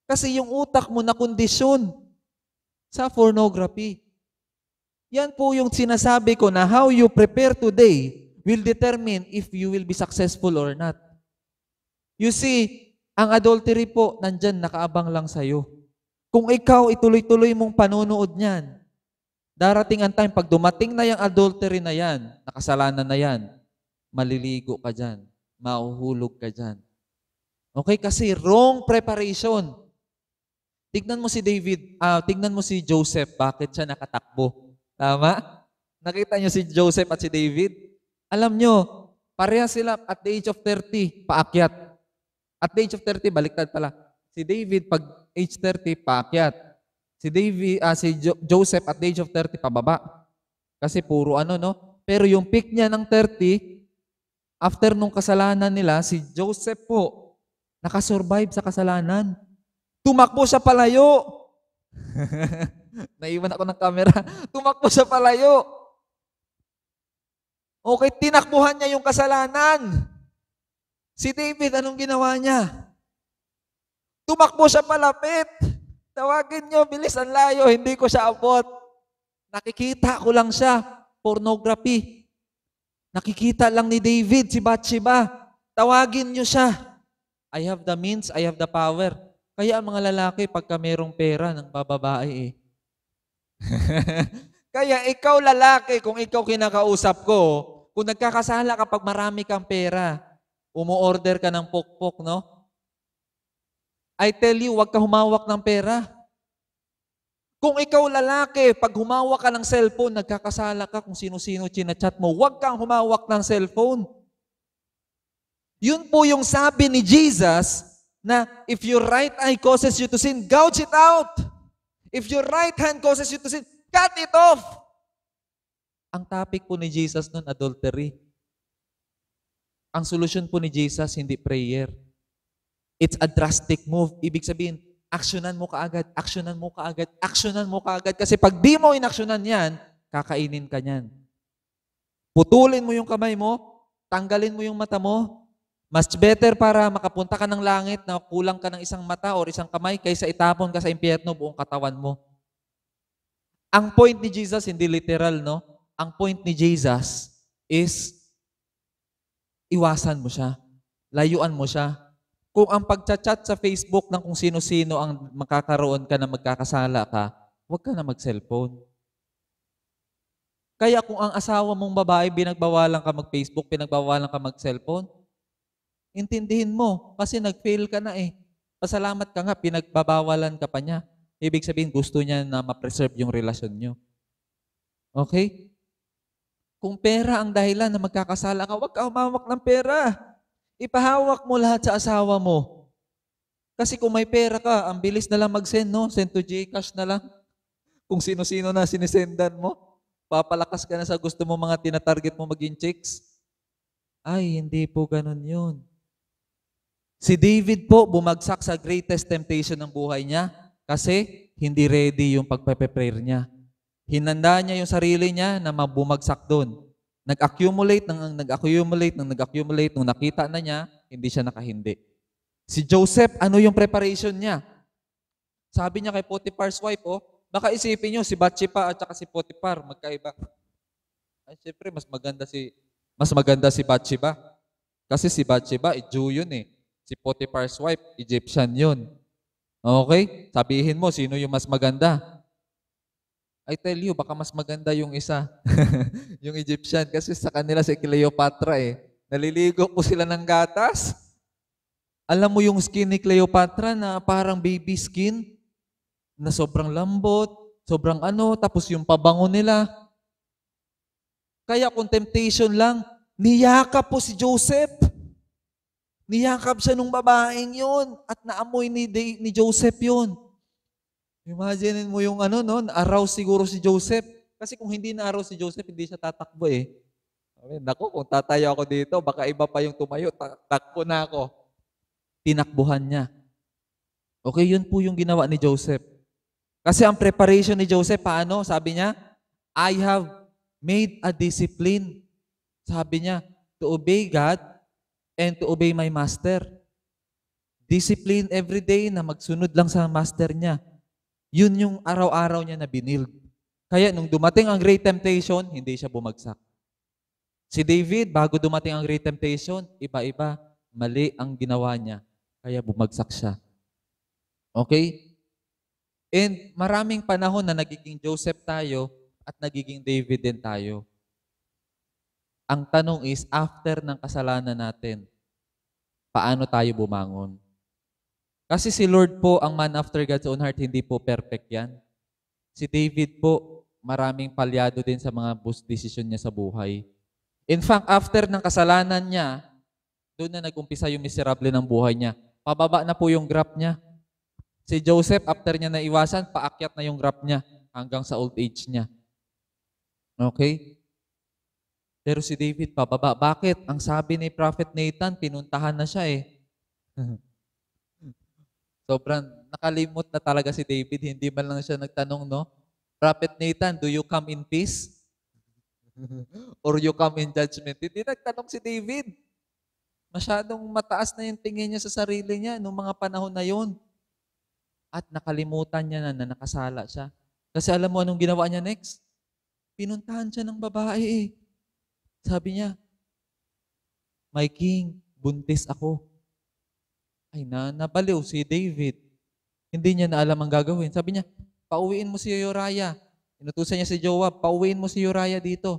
Kasi yung utak mo na kondisyon sa pornography. Yan po yung sinasabi ko na how you prepare today will determine if you will be successful or not. You see, ang adultery po, nandyan, nakaabang lang sa'yo. Kung ikaw ituloy-tuloy mong panonood niyan, darating ang time, pag dumating na yung adultery na yan, nakasalanan na yan, maliligo ka dyan, mahuhulog ka dyan. Okay? Kasi wrong preparation. Tignan mo si David, tignan mo si Joseph, bakit siya nakatakbo? Tama? Nakita niyo si Joseph at si David? Alam niyo, pareha sila at the age of 30, paakyat. At the age of 30, baliktad pala. Si David, pag age 30, paakyat. Si Joseph at the age of 30, pababa. Kasi puro no? Pero yung peak niya ng 30, after nung kasalanan nila, si Joseph po, nakasurvive sa kasalanan. Tumakbo siya palayo. Naiwan ako ng camera. Tumakbo siya palayo. Okay, tinakbuhan niya yung kasalanan. Si David, anong ginawa niya? Tumakbo siya palapit. Tawagin niyo, bilis ang layo, hindi ko siya abot. Nakikita ko lang siya, pornography. Nakikita lang ni David, si Bathsheba. Tawagin niyo siya. I have the means, I have the power. Kaya ang mga lalaki, pagka merong pera, nang bababae eh. Kaya ikaw lalaki, kung ikaw kinakausap ko, kung nagkakasala kapag marami kang pera, umu-order ka ng pokpok, no? I tell you, huwag ka humawak ng pera. Kung ikaw lalaki, pag humawak ka ng cellphone, nagkakasala ka kung sino-sino chinachat mo, huwag kang humawak ng cellphone. Yun po yung sabi ni Jesus na if your right eye causes you to sin, gouge it out. If your right hand causes you to sin, cut it off. Ang topic po ni Jesus nun, adultery. Ang solusyon po ni Jesus, hindi prayer. It's a drastic move. Ibig sabihin, aksyonan mo kaagad, aksyonan mo kaagad, aksyonan mo kaagad. Kasi pag di mo inaksyonan yan, kakainin ka niyan. Putulin mo yung kamay mo, tanggalin mo yung mata mo. Mas better para makapunta ka ng langit na kulang ka ng isang mata o isang kamay kaysa itapon ka sa impyerno buong katawan mo. Ang point ni Jesus, hindi literal, no? Ang point ni Jesus is iwasan mo siya. Layuan mo siya. Kung ang pagchat-chat sa Facebook ng kung sino-sino ang makakaroon ka na magkakasala ka, huwag ka na mag-cellphone. Kaya kung ang asawa mong babae, pinagbawalan ka mag-Facebook, pinagbawalan ka mag-cellphone, intindihin mo kasi nag-fail ka na eh. Pasalamat ka nga, pinagbabawalan ka pa niya. Ibig sabihin, gusto niya na ma-preserve yung relasyon niyo. Okay? Kung pera ang dahilan na magkakasala ka, huwag ka humawak ng pera. Ipahawak mo lahat sa asawa mo. Kasi kung may pera ka, ang bilis na lang mag-send, no? Send to GCash na lang. Kung sino-sino na sinisendan mo, papalakas ka na sa gusto mo mga tinatarget mo maging chicks. Ay, hindi po ganun yun. Si David po, bumagsak sa greatest temptation ng buhay niya kasi hindi ready yung pagpe-prepare niya. Hinanda niya yung sarili niya na mabumagsak doon. Nag-accumulate, nung nakita na niya, hindi siya nakahindi. Si Joseph, ano yung preparation niya? Sabi niya kay Potiphar's wife, baka isipin niyo si Bathsheba at saka si Potiphar, magkaiba. Ay, siyempre, mas maganda si Bathsheba. Kasi si Bathsheba, Jew yun eh. Si Potiphar's wife, Egyptian yun. Okay? Sabihin mo, sino yung mas maganda? I tell you, baka mas maganda yung isa. Yung Egyptian. Kasi sa kanila si Cleopatra eh. Naliligo po sila ng gatas. Alam mo yung skin ni Cleopatra na parang baby skin? Na sobrang lambot, sobrang tapos yung pabango nila. Kaya kung temptation lang, niyakap po si Joseph. Niyakap siya nung babaeng yun at naamoy ni Joseph yun. Imagine mo yung na-arouse siguro si Joseph. Kasi kung hindi na-arouse si Joseph, hindi siya tatakbo eh. Naku, kung tatayo ako dito, baka iba pa yung tumayo, takbo na ako. Tinakbuhan niya. Okay, yun po yung ginawa ni Joseph. Kasi ang preparation ni Joseph, paano? Sabi niya, I have made a discipline. Sabi niya, to obey God and to obey my master. Discipline every day na magsunod lang sa master niya. Yun yung araw-araw niya na binild. Kaya nung dumating ang great temptation, hindi siya bumagsak. Si David, bago dumating ang great temptation, iba-iba, mali ang ginawa niya. Kaya bumagsak siya. Okay? And maraming panahon na nagiging Joseph tayo at nagiging David din tayo. Ang tanong is, after ng kasalanan natin, paano tayo bumangon? Kasi si Lord po, ang man after God's own heart, hindi po perfect yan. Si David po, maraming palyado din sa mga desisyon niya sa buhay. In fact, after ng kasalanan niya, doon na nag-umpisa yung miserable ng buhay niya. Pababa na po yung graph niya. Si Joseph, after niya naiwasan, paakyat na yung graph niya hanggang sa old age niya. Okay? Pero si David, pababa. Bakit? Ang sabi ni Prophet Nathan, pinuntahan na siya eh. Sobrang nakalimot na talaga si David. Hindi man lang siya nagtanong, no? Prophet Nathan, do you come in peace? Or you come in judgment? Hindi nagtanong si David. Masyadong mataas na yung tingin niya sa sarili niya noong mga panahon na yun. At nakalimutan niya na nakasala siya. Kasi alam mo anong ginawa niya next? Pinuntahan siya ng babae eh. Sabi niya, my king, buntis ako. Ay nabaliw si David. Hindi niya na alam ang gagawin. Sabi niya, pauwiin mo si Uriah. Inutusan niya si Joab, pauwiin mo si Uriah dito.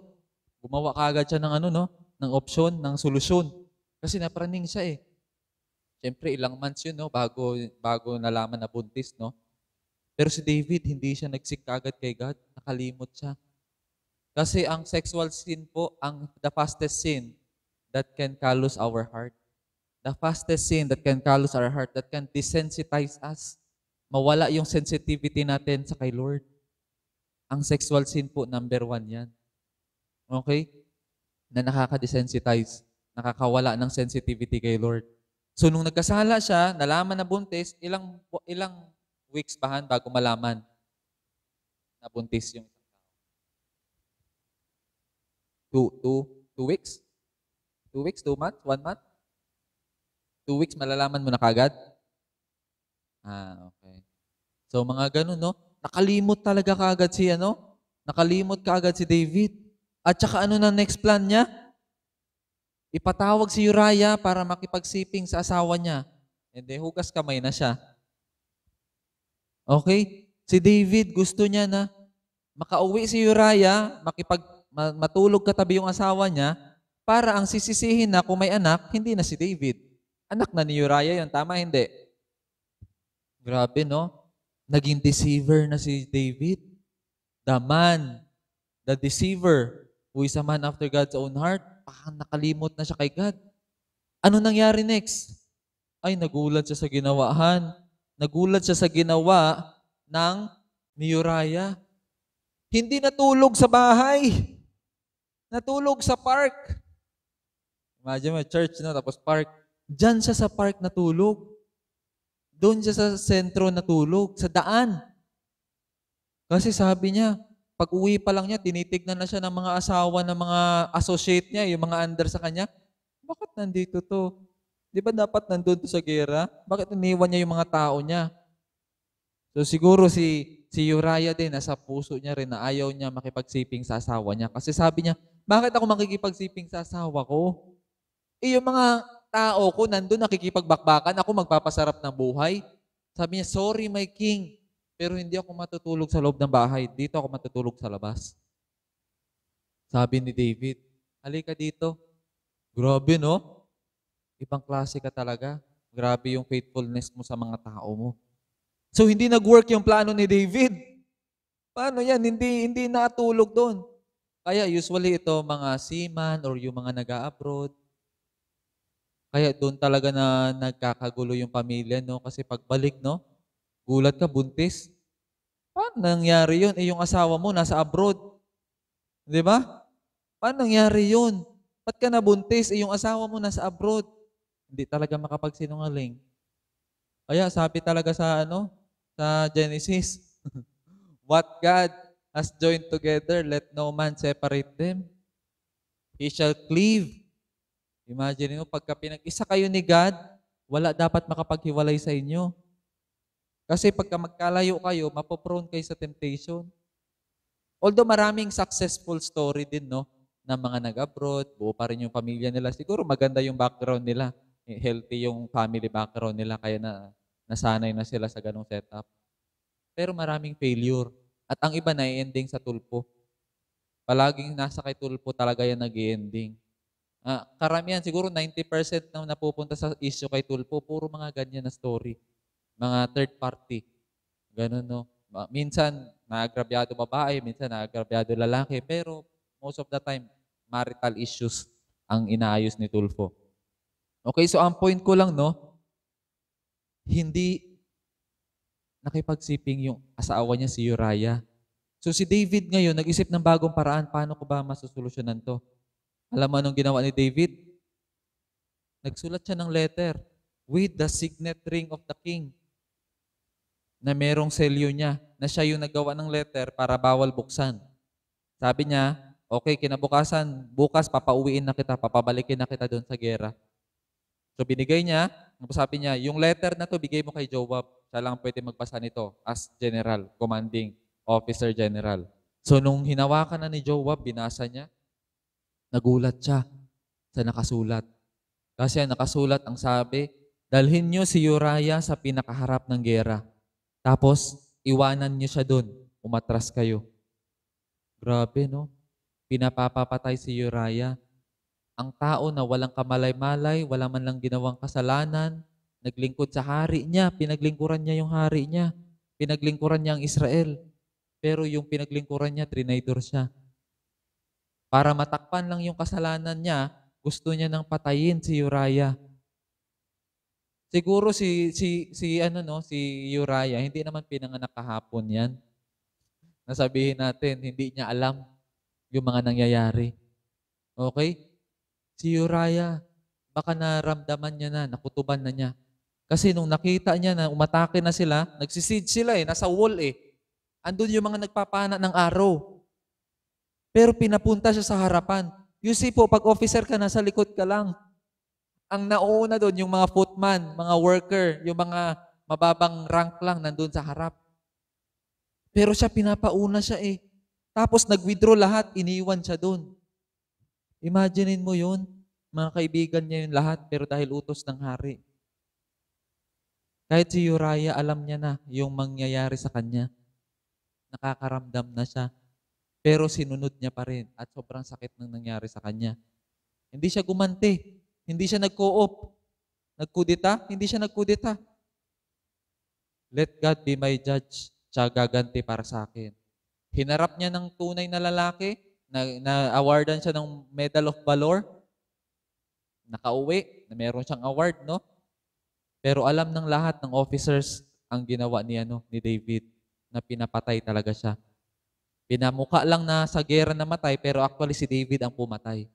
Gumawa kaagad siya ng ng option, ng solusyon. Kasi napraning siya eh. Siyempre, ilang months yun, no? Bago nalaman na buntis, no? Pero si David, hindi siya nagsik agad kay God. Nakalimot siya. Kasi ang sexual sin po, the fastest sin that can callous our heart. The fastest sin that can callous our heart, that can desensitize us. Mawala yung sensitivity natin sa kay Lord. Ang sexual sin po, number 1 yan. Okay? Na nakaka-desensitize. Nakakawala ng sensitivity kay Lord. So, nung nagkasala siya, nalaman na buntis, ilang weeks bago malaman na buntis yung 2 weeks? 2 weeks? 2 months? 1 month? 2 weeks, malalaman mo na kagad? Okay. So, mga ganun, no? Nakalimot talaga kagad Nakalimot kagad si David. At saka na next plan niya? Ipatawag si Uriah para makipagsiping sa asawa niya. Hindi, hugas kamay na siya. Okay? Si David, gusto niya na makauwi si Uriah, matulog katabi yung asawa niya, para ang sisisihin na kung may anak, hindi na si David. Anak na ni Uriah yun. Tama, hindi? Grabe, no? Naging deceiver na si David. The man, the deceiver, who is a man after God's own heart, nakalimot na siya kay God. Ano nangyari next? Ay, nagulat siya sa ginawahan. Nagulat siya sa ginawa ng ni Uriah. Hindi natulog sa bahay. Natulog sa park. Imagine mo, church, no? Tapos park. Diyan siya sa park natulog. Doon siya sa sentro natulog, sa daan. Kasi sabi niya, pag uwi pa lang niya, tinitignan na siya ng mga asawa ng mga associate niya, yung mga under sa kanya. Bakit nandito to? Di ba dapat nandun to sa gera? Bakit iniwan niya yung mga tao niya? So siguro si Uriah din, nasa puso niya rin na ayaw niya makipagsiping sa asawa niya. Kasi sabi niya, bakit ako makikipagsiping sa asawa ko? Yung mga tao ko nandun nakikipagbakbakan, ako magpapasarap ng buhay. Sabi niya, sorry my king, pero hindi ako matutulog sa loob ng bahay. Dito ako matutulog sa labas. Sabi ni David, halika dito. Grabe, no? Ibang klase ka talaga. Grabe yung faithfulness mo sa mga tao mo. So, hindi nag-work yung plano ni David. Paano yan? Hindi natulog doon. Kaya usually ito, mga seaman or yung mga nag-a-abroad, kaya doon talaga na nagkakagulo yung pamilya, no? Kasi pagbalik, no? Gulat ka, buntis. Paano nangyari yun? Yung asawa mo nasa abroad. Di ba? Paano nangyari yun? Ba't ka nabuntis? Yung asawa mo nasa abroad. Hindi talaga makapagsinungaling. Kaya sabi talaga sa sa Genesis, what God has joined together, let no man separate them. He shall cleave. Imagine mo, pagka pinag-isa kayo ni God, wala dapat makapaghiwalay sa inyo. Kasi pagka magkalayo kayo, mapoprone kayo sa temptation. Although maraming successful story din, no? Na mga nag-abroad, buo pa rin yung pamilya nila. Siguro maganda yung background nila. Healthy yung family background nila, kaya nasanay na sila sa ganong setup. Pero maraming failure. At ang iba na-ending sa tulpo. Palaging nasa kay tulpo talaga yan nag-ending. Karamihan, siguro 90% na napupunta sa issue kay tulpo, puro mga ganyan na story. Mga third party. Ganun, no? Minsan, naagrabyado babae, minsan naagrabyado lalaki, pero most of the time, marital issues ang inaayos ni tulpo. Okay, so ang point ko lang, no, hindi nakipagsiping yung asawa niya si Uriah. So si David ngayon, nag-isip ng bagong paraan, paano ko ba masusolusyonan to? Alam mo anong ginawa ni David? Nagsulat siya ng letter with the signet ring of the king na merong selyo niya, na siya yung naggawa ng letter para bawal buksan. Sabi niya, okay, kinabukasan, bukas papauwiin na kita, papabalikin na kita doon sa gera. So binigay niya, sabi niya, yung letter na to bigay mo kay Joab. Siya lang pwede magbasa nito as general, commanding officer general. So nung hinawakan na ni Joab, binasa niya, nagulat siya sa nakasulat. Kasi ang nakasulat, ang sabi, dalhin niyo si Uriah sa pinakaharap ng gera. Tapos, iwanan niyo siya doon. Umatras kayo. Grabe, no? Pinapapatay si Uriah. Ang tao na walang kamalay-malay, wala man lang ginawang kasalanan, naglingkod sa hari niya, pinaglingkuran niya yung hari niya, pinaglingkuran niya ang Israel. Pero yung pinaglingkuran niya, trinaitor siya. Para matakpan lang yung kasalanan niya, gusto niya nang patayin si Uriah. Siguro si Uriah, hindi naman pinanganak kahapon yan. Nasabihin natin, hindi niya alam yung mga nangyayari. Okay? Si Uriah, baka naramdaman niya na, nakutuban na niya. Kasi nung nakita niya na umatake na sila, nagsisiege sila nasa wall Andun yung mga nagpapana ng araw. Pero pinapunta siya sa harapan. You see po, pag officer ka, nasa likod ka lang. Ang nauuna doon, yung mga footman, mga worker, yung mga mababang rank lang nandun sa harap. Pero siya, pinapauna siya Tapos nag-withdraw lahat, iniwan siya doon. Imaginein mo yun, mga kaibigan niya yun lahat, pero dahil utos ng hari. Kahit si Uriah, alam niya na yung mangyayari sa kanya. Nakakaramdam na siya. Pero sinunod niya pa rin at sobrang sakit ng nangyari sa kanya. Hindi siya gumanti. Hindi siya nag-co-op. Nagkudita? Hindi siya nagkudita. Let God be my judge. Siya gaganti para sa akin. Hinarap niya ng tunay na lalaki. na-awardan siya ng Medal of Valor, nakauwi, na meron siyang award, no? Pero alam ng lahat ng officers ang ginawa ni David, na pinapatay talaga siya. Pinamuka lang na sa gera namatay, pero actually si David ang pumatay.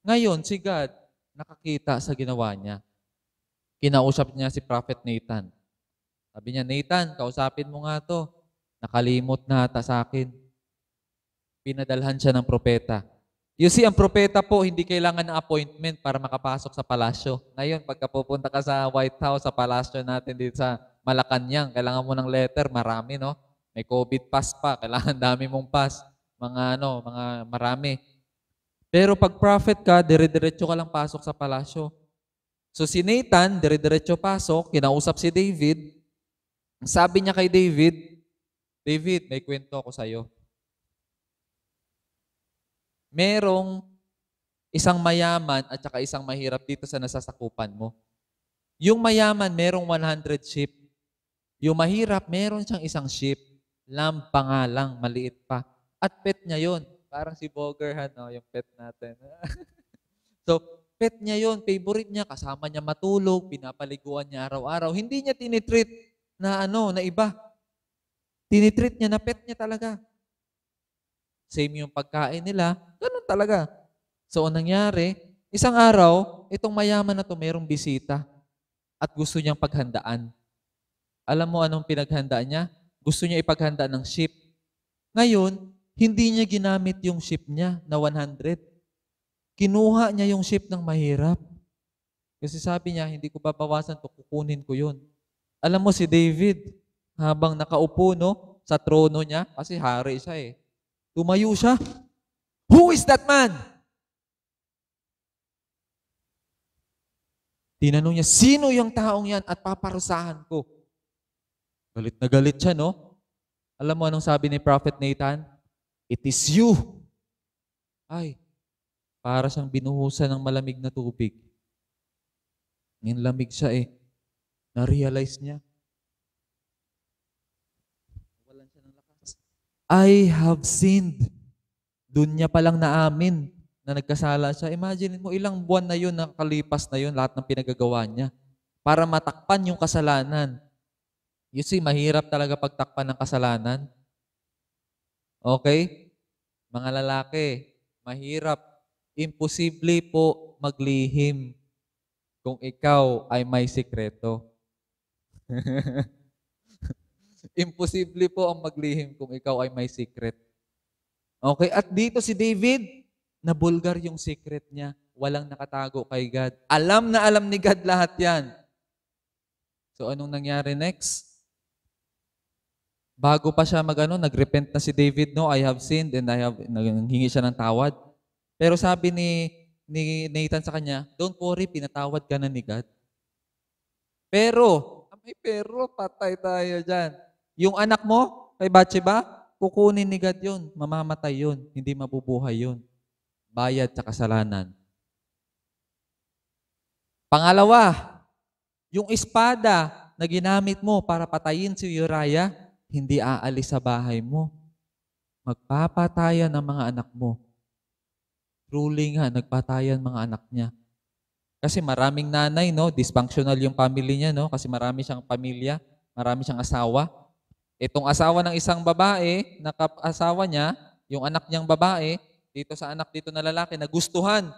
Ngayon, si God, nakakita sa ginawa niya. Kinausap niya si Prophet Nathan. Sabi niya, Nathan, kausapin mo nga to. Nakalimot na ata sa akin. Pinadalhan siya ng propeta. You see, ang propeta po, hindi kailangan ng appointment para makapasok sa palasyo. Ngayon, pagka pupunta ka sa White House, sa palasyo natin dito sa Malacanang, kailangan mo ng letter, marami, no? May COVID pass pa, kailangan dami mong pass. Mga marami. Pero pag prophet ka, dire-diretso ka lang pasok sa palasyo. So si Nathan, dire-diretso pasok, kinausap si David. Sabi niya kay David, David, may kwento ako sa'yo. Merong isang mayaman at saka isang mahirap dito sa nasasakupan mo. Yung mayaman, merong 100 sheep. Yung mahirap, meron siyang isang sheep. Lamb pa nga lang, maliit pa. At pet niya yon. Parang si Bogerhan, no? Yung pet natin. So, pet niya yon, favorite niya, kasama niya matulog, pinapaliguan niya araw-araw. Hindi niya tinitreat na na iba. Tinitreat niya na pet niya talaga. Same yung pagkain nila, ganun talaga. So, ang nangyari, isang araw, itong mayaman na to mayroong bisita at gusto niyang paghandaan. Alam mo anong pinaghandaan niya? Gusto niya ipaghanda ng sheep. Ngayon, hindi niya ginamit yung sheep niya na 100. Kinuha niya yung sheep ng mahirap. Kasi sabi niya, hindi ko babawasan to, kukunin ko yun. Alam mo si David, habang nakaupo sa trono niya, kasi hari siya tumayo siya. Who is that man? Tinanong niya, sino yung taong yan at paparusahan ko? Galit na galit siya, no? Alam mo anong sabi ni Prophet Nathan? It is you. Ay, para siyang binuhusan ng malamig na tubig. Ngayon lamig siya Na-realize niya. Walan siya ng lakas. I have sinned. Doon niya palang naamin na nagkasala siya. Imagine mo, ilang buwan na yun, nakalipas na yun, lahat ng pinagagawa niya. Para matakpan yung kasalanan. You see, mahirap talaga pagtakpan ng kasalanan. Okay? Mga lalaki, mahirap. Imposible po maglihim kung ikaw ay may sikreto. Imposible po ang maglihim kung ikaw ay may secret. Okay? At dito si David, nabulgar yung secret niya. Walang nakatago kay God. Alam na alam ni God lahat yan. So anong nangyari next? Bago pa siya nag-repent na si David, I have sinned and nanghingi siya ng tawad. Pero sabi ni Nathan sa kanya, don't worry, pinatawad ka na ni God. Pero, patay tayo dyan. Yung anak mo, kay Bathsheba, kukunin ni God yun. Mamamatay yun. Hindi mabubuhay yun. Bayad sa kasalanan. Pangalawa, yung espada na ginamit mo para patayin si Uriah, hindi aalis sa bahay mo. Magpapatayan ng mga anak mo. Truly nga, nagpatayan mga anak niya. Kasi maraming nanay, dysfunctional yung family niya, kasi marami siyang pamilya, marami siyang asawa. Itong asawa ng isang babae, asawa niya, yung anak niyang babae, dito sa anak dito na lalaki, nagustuhan.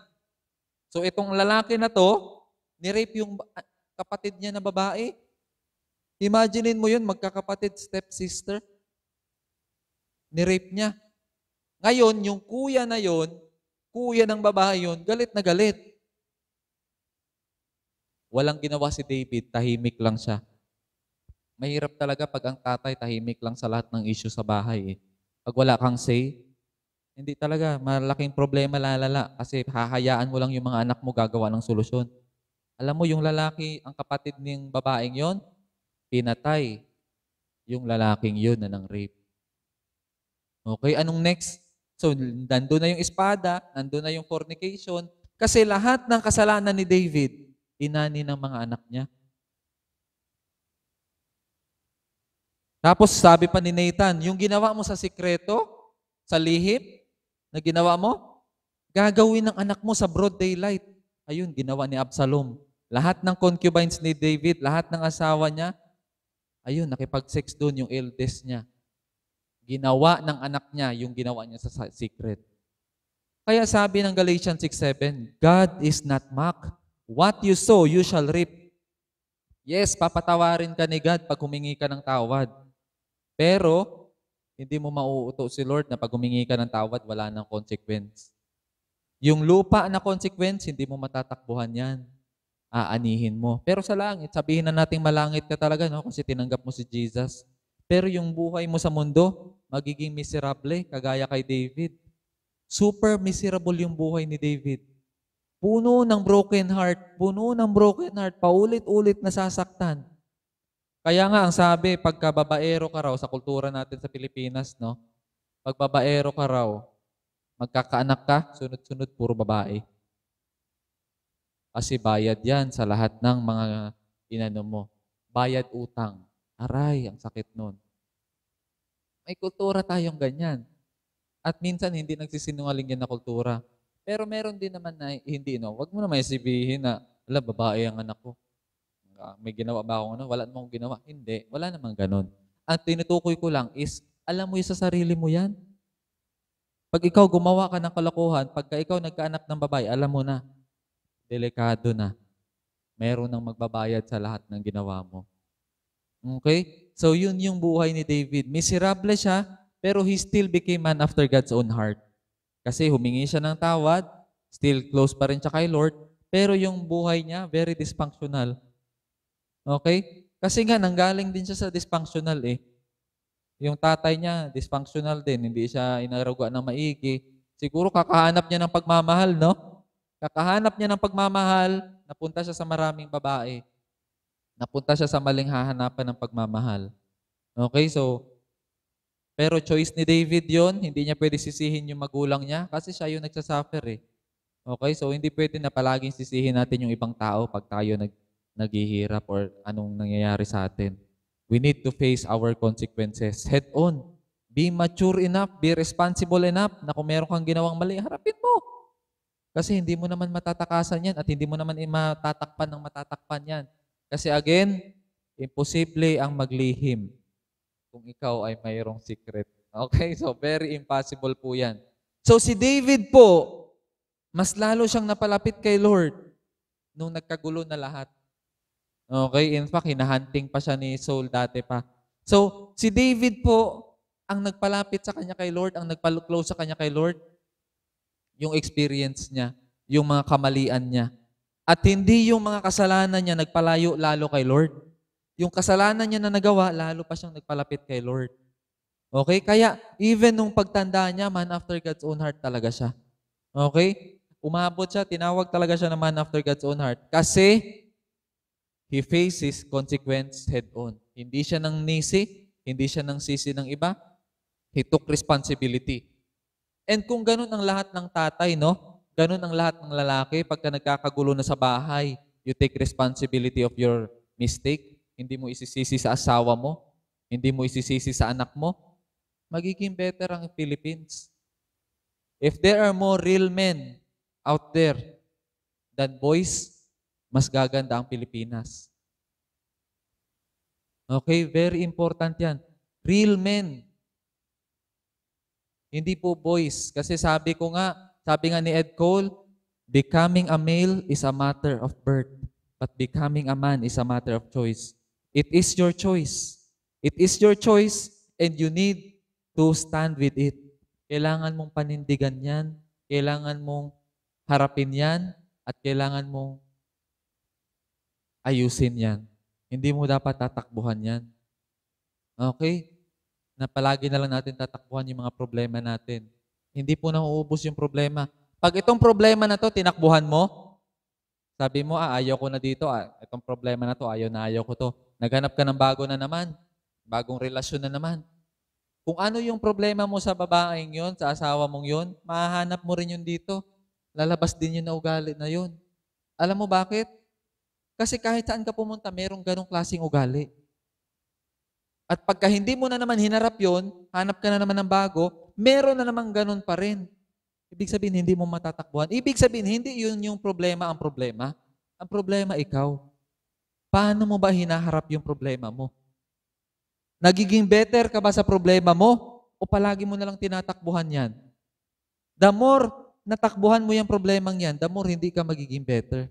So itong lalaki na to, ni-rape yung kapatid niya na babae. Imaginein mo yun, magkakapatid, stepsister. Ni-rape niya. Ngayon, yung kuya na yun, kuya ng babae yun, galit na galit. Walang ginawa si David, tahimik lang siya. Mahirap talaga pag ang tatay tahimik lang sa lahat ng issue sa bahay. Pag wala kang say, hindi talaga, malaking problema lalala kasi hahayaan mo lang yung mga anak mo gagawa ng solusyon. Alam mo, yung lalaki, ang kapatid ng babaeng yon, pinatay yung lalaking yun na ng rape. Okay, anong next? So, nandun na yung espada, nandun na yung fornication, kasi lahat ng kasalanan ni David, inani ng mga anak niya. Tapos sabi pa ni Nathan, yung ginawa mo sa sikreto, sa lihim, na ginawa mo? Gagawin ng anak mo sa broad daylight. Ayun, ginawa ni Absalom. Lahat ng concubines ni David, lahat ng asawa niya, ayun, nakipag-sex doon yung eldest niya. Ginawa ng anak niya yung ginawa niya sa secret. Kaya sabi ng Galatians 6:7, God is not mocked. What you sow, you shall reap. Yes, papatawarin ka ni God pag humingi ka ng tawad. Pero, hindi mo mauuto si Lord na pag humingi ka ng tawad, wala nang consequence. Yung lupa na consequence, hindi mo matatakbuhan yan. Aanihin mo. Pero sa langit, sabihin na nating malangit ka talaga, no? Kasi tinanggap mo si Jesus. Pero yung buhay mo sa mundo, magiging miserable, kagaya kay David. Super miserable yung buhay ni David. Puno ng broken heart, paulit-ulit nasasaktan. Kaya nga, ang sabi, pagka babaero ka raw, sa kultura natin sa Pilipinas, no? Pag babaero ka raw, magkakaanak ka, sunod-sunod, puro babae. Kasi bayad yan sa lahat ng mga inano mo. Bayad utang. Aray, ang sakit nun. May kultura tayong ganyan. At minsan, hindi nagsisinungaling yan na kultura. Pero meron din naman na hindi, no? Huwag mo naman sabihin na, ala, babae ang anak ko. May ginawa ba akong ano? Wala namang ginawa. Hindi, wala namang ganun. Ang tinutukoy ko lang is, alam mo yung sa sarili mo yan. Pag ikaw gumawa ka ng kalokohan, pagka ikaw nagkaanak ng babae, alam mo na, delikado na. Meron nang magbabayad sa lahat ng ginawa mo. Okay? So yun yung buhay ni David. Miserable siya, pero he still became man after God's own heart. Kasi humingi siya ng tawad, still close pa rin siya kay Lord, pero yung buhay niya, very dysfunctional. Okay? Kasi nga, nanggaling din siya sa dysfunctional eh. Yung tatay niya, dysfunctional din, hindi siya inaruga ng maigi. Siguro kakahanap niya ng pagmamahal, no? Kakahanap niya ng pagmamahal, napunta siya sa maraming babae. Napunta siya sa maling hahanapan ng pagmamahal. Okay, so, pero choice ni David yon, hindi niya pwede sisihin yung magulang niya kasi siya yung nagsasuffer eh. Okay, so hindi pwede na palaging sisihin natin yung ibang tao pag tayo naghihirap or anong nangyayari sa atin. We need to face our consequences head on. Be mature enough, be responsible enough na kung meron kang ginawang mali, harapin mo. Kasi hindi mo naman matatakasan yan at hindi mo naman matatakpan ng matatakpan yan. Kasi again, imposible ang maglihim kung ikaw ay mayroong secret. Okay? So, very impossible po yan. So, si David po, mas lalo siyang napalapit kay Lord nung nagkagulo na lahat. Okay? In fact, hinahunting pa siya ni Saul dati pa. So, si David po, ang nagpalapit sa kanya kay Lord, ang nagpalo-close sa kanya kay Lord, yung experience niya, yung mga kamalian niya. At hindi yung mga kasalanan niya nagpalayo lalo kay Lord. Yung kasalanan niya na nagawa, lalo pa siyang nagpalapit kay Lord. Okay? Kaya, even nung pagtanda niya, man after God's own heart talaga siya. Okay? Umabot siya, tinawag talaga siya na man after God's own heart. Kasi, he faces consequence head on. Hindi siya nang nisi, hindi siya nang sisi ng iba. He took responsibility. And kung ganun ang lahat ng tatay, no? Ganun ang lahat ng lalaki, pagka nagkakagulo na sa bahay, you take responsibility of your mistake. Hindi mo isisisi sa asawa mo. Hindi mo isisisi sa anak mo. Magiging better ang Philippines. If there are more real men out there than boys, mas gaganda ang Pilipinas. Okay? Very important yan. Real men. Hindi po boys. Kasi sabi nga ni Ed Cole, becoming a male is a matter of birth, but becoming a man is a matter of choice. It is your choice. It is your choice and you need to stand with it. Kailangan mong panindigan yan, kailangan mong harapin yan, at kailangan mong ayusin yan. Hindi mo dapat tatakbuhan yan. Okay? Na palagi na lang natin tatakbuhan yung mga problema natin. Hindi po nauubos yung problema. Pag itong problema na to, tinakbuhan mo, sabi mo, ayaw ko na dito, itong problema na to, ayaw ko to. Naghanap ka ng bago na naman, bagong relasyon na naman. Kung ano yung problema mo sa babaeng yon, sa asawa mong yon, mahahanap mo rin yun dito. Lalabas din yun na ugali na yun. Alam mo bakit? Kasi kahit saan ka pumunta, merong ganong klaseng ugali. At pagka hindi mo na naman hinarap yon, hanap ka na naman ng bago, meron na naman ganon pa rin. Ibig sabihin, hindi mo matatakbuhan. Ibig sabihin, hindi yun yung problema ang problema. Ang problema, ikaw. Paano mo ba hinaharap yung problema mo? Nagiging better ka ba sa problema mo? O palagi mo na lang tinatakbuhan yan? The more natakbuhan mo yung problemang yan, the more hindi ka magiging better.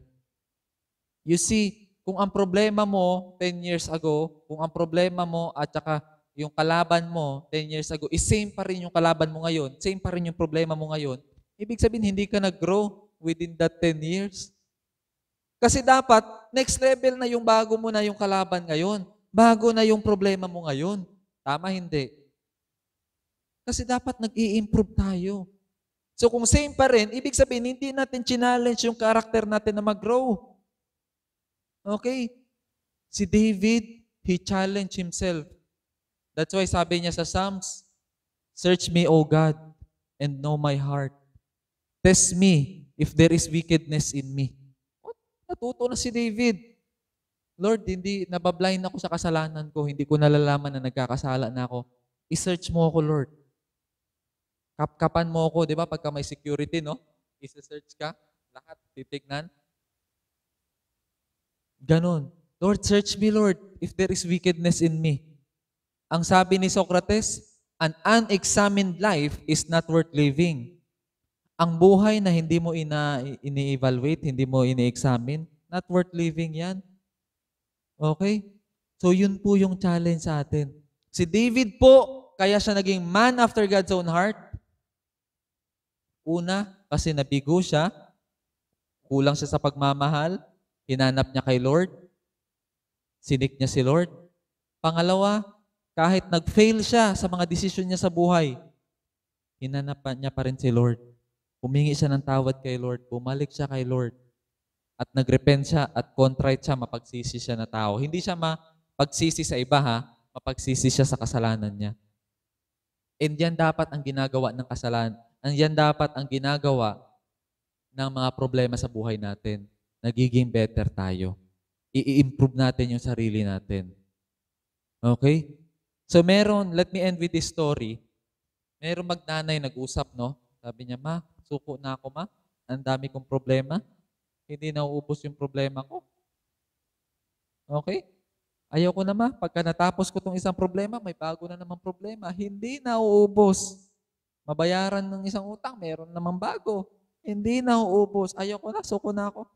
You see, kung ang problema mo 10 years ago, kung ang problema mo at saka yung kalaban mo 10 years ago, is same pa rin yung kalaban mo ngayon, same pa rin yung problema mo ngayon, ibig sabihin hindi ka nag-grow within that 10 years. Kasi dapat, next level na yung bago mo na yung kalaban ngayon. Bago na yung problema mo ngayon. Tama, hindi? Kasi dapat nag-i-improve tayo. So kung same pa rin, ibig sabihin, hindi natin challenge yung character natin na mag-grow. Okay? Si David, he challenged himself. That's why sabi niya sa Psalms, "Search me, O God, and know my heart. Test me if there is wickedness in me." What? Natuto na si David. Lord, hindi nabablind ako sa kasalanan ko. Hindi ko nalalaman na nagkakasala na ako. I-search mo ako, Lord. Kapkapan mo ako, di ba? Pagka may security, no? I-search ka. Lahat, titignan. Ganon. Lord, search me, Lord, if there is wickedness in me. Ang sabi ni Socrates, an unexamined life is not worth living. Ang buhay na hindi mo ini-evaluate, hindi mo ini-examine, not worth living yan. Okay? So yun po yung challenge sa atin. Si David po, kaya siya naging man after God's own heart. Una, kasi nabigo siya, kulang siya sa pagmamahal, hinanap niya kay Lord, sinik niya si Lord. Pangalawa, kahit nag-fail siya sa mga desisyon niya sa buhay, hinanap niya pa rin si Lord. Humingi siya ng tawad kay Lord, bumalik siya kay Lord. At nag-repent siya at contrite siya, mapagsisi siya na tao. Hindi siya mapagsisi sa iba, ha? Mapagsisi siya sa kasalanan niya. And yan dapat ang ginagawa ng kasalanan. Yan dapat ang ginagawa ng mga problema sa buhay natin. Nagiging better tayo. I-improve natin yung sarili natin. Okay? So let me end with this story. Meron magnanay nag-usap, no? Sabi niya, "Ma, suko na ako, ma. Ang dami kong problema. Hindi nauubos yung problema ko." Okay? Ayaw ko na, ma. Pagka natapos ko itong isang problema, may bago na namang problema. Hindi nauubos. Mabayaran ng isang utang, meron namang bago. Hindi nauubos. Ayaw ko na, suko na ako.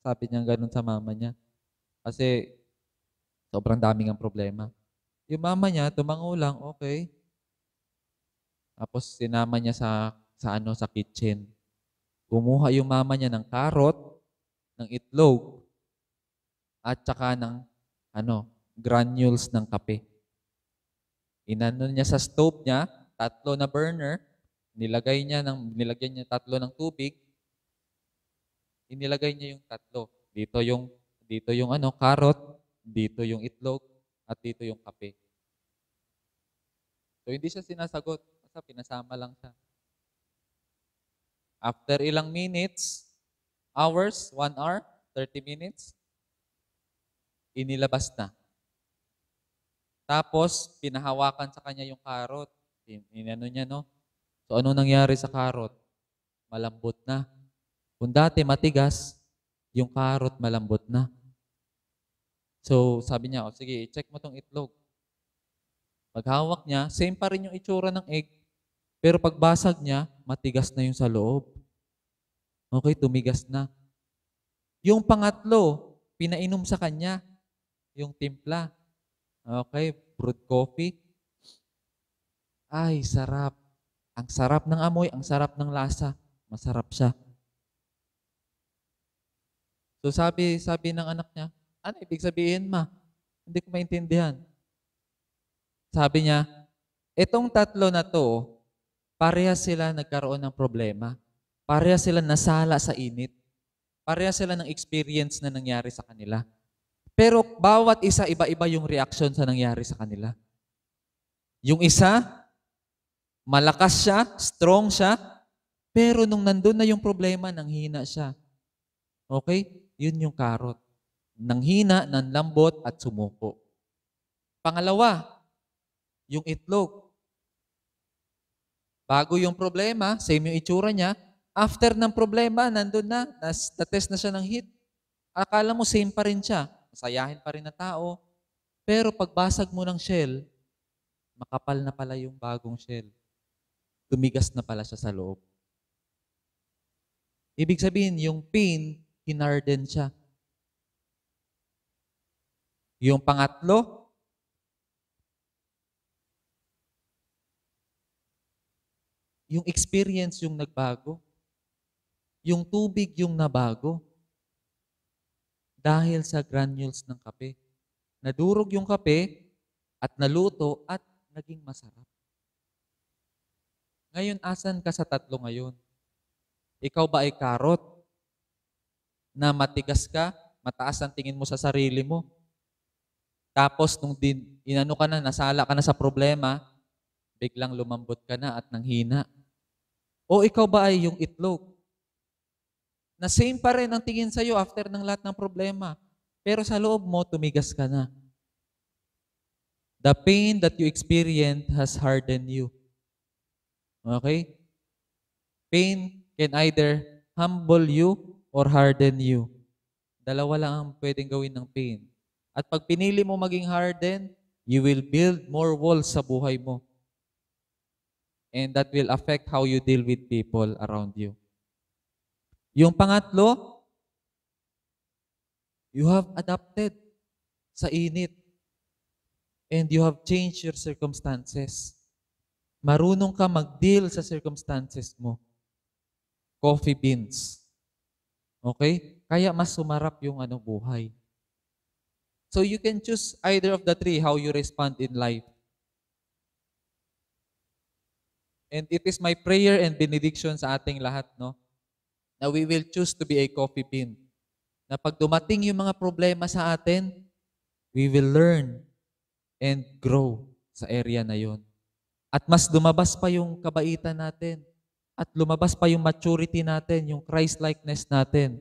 Sabi niya ganun sa mama niya. Kasi sobrang daming ang problema. Yung mama niya, tumango lang, okay. Tapos sinama niya sa kitchen. Kumuha yung mama niya ng karot, ng itlog, at saka ng granules ng kape. Inano niya sa stove niya, 3 na burner, nilagyan niya 3 ng tubig, inilagay niya yung 3. Dito yung karot, dito yung itlog, at dito yung kape. So hindi siya sinasagot, basta pinasama lang siya. After ilang minutes, hours, 1 hour, 30 minutes, inilabas na. Tapos, pinahawakan sa kanya yung karot. Inano niya, no? So, ano nangyari sa karot? Malambot na. Kung dati matigas, yung karot malambot na. So, sabi niya, sige, i-check mo tong itlog. Paghawak niya, same pa rin yung itsura ng egg, pero pagbasag niya, matigas na yung sa loob. Okay, tumigas na. Yung pangatlo, pinainom sa kanya, yung timpla. Okay, brewed coffee. Ay, sarap. Ang sarap ng amoy, ang sarap ng lasa. Masarap siya. So sabi ng anak niya, ano ibig sabihin, ma? Hindi ko maintindihan. Sabi niya, itong 3 na to, parehas sila nagkaroon ng problema. Parehas sila nasala sa init. Parehas sila ng experience na nangyari sa kanila. Pero bawat isa, iba-iba yung reaction sa nangyari sa kanila. Yung isa, malakas siya, strong siya, pero nung nandun na yung problema, nanghina siya. Okay? Yun yung karot. Nanghina, nanlambot, at sumuko. Pangalawa, yung itlog. Bago yung problema, same yung itsura niya, After ng problema, nandun na-test na siya ng heat. Akala mo same pa rin siya. Masayahin pa rin na tao. Pero pagbasag mo ng shell, makapal na pala yung bagong shell. Tumigas na pala siya sa loob. Ibig sabihin, yung pain, hinarden siya. Yung pangatlo, yung experience yung nagbago. Yung tubig yung nabago. Dahil sa granules ng kape. Nadurog yung kape at naluto at naging masarap. Ngayon, asan ka sa tatlo ngayon? Ikaw ba ay karot na matigas ka, mataas ang tingin mo sa sarili mo? Tapos nung inano ka na, nasala ka na sa problema, biglang lumambot ka na at nanghina. O ikaw ba ay yung itlog? Na same pa rin ang tingin sa'yo after ng lahat ng problema. Pero sa loob mo, tumigas ka na. The pain that you experienced has hardened you. Okay? Pain can either humble you or harden you. Dalawa lang ang pwedeng gawin ng pain. At pag pinili mo maging harden, you will build more walls sa buhay mo. And that will affect how you deal with people around you. Yung pangatlo, you have adapted sa init. And you have changed your circumstances. Marunong ka mag-deal sa circumstances mo. Coffee beans. Okay? Kaya mas sumarap yung buhay. So you can choose either of the three how you respond in life. And it is my prayer and benediction sa ating lahat, no? Na we will choose to be a coffee bean. Na pag dumating yung mga problema sa atin, we will learn and grow sa area na yon. At mas lumabas pa yung kabaitan natin. At lumabas pa yung maturity natin, yung Christ-likeness natin.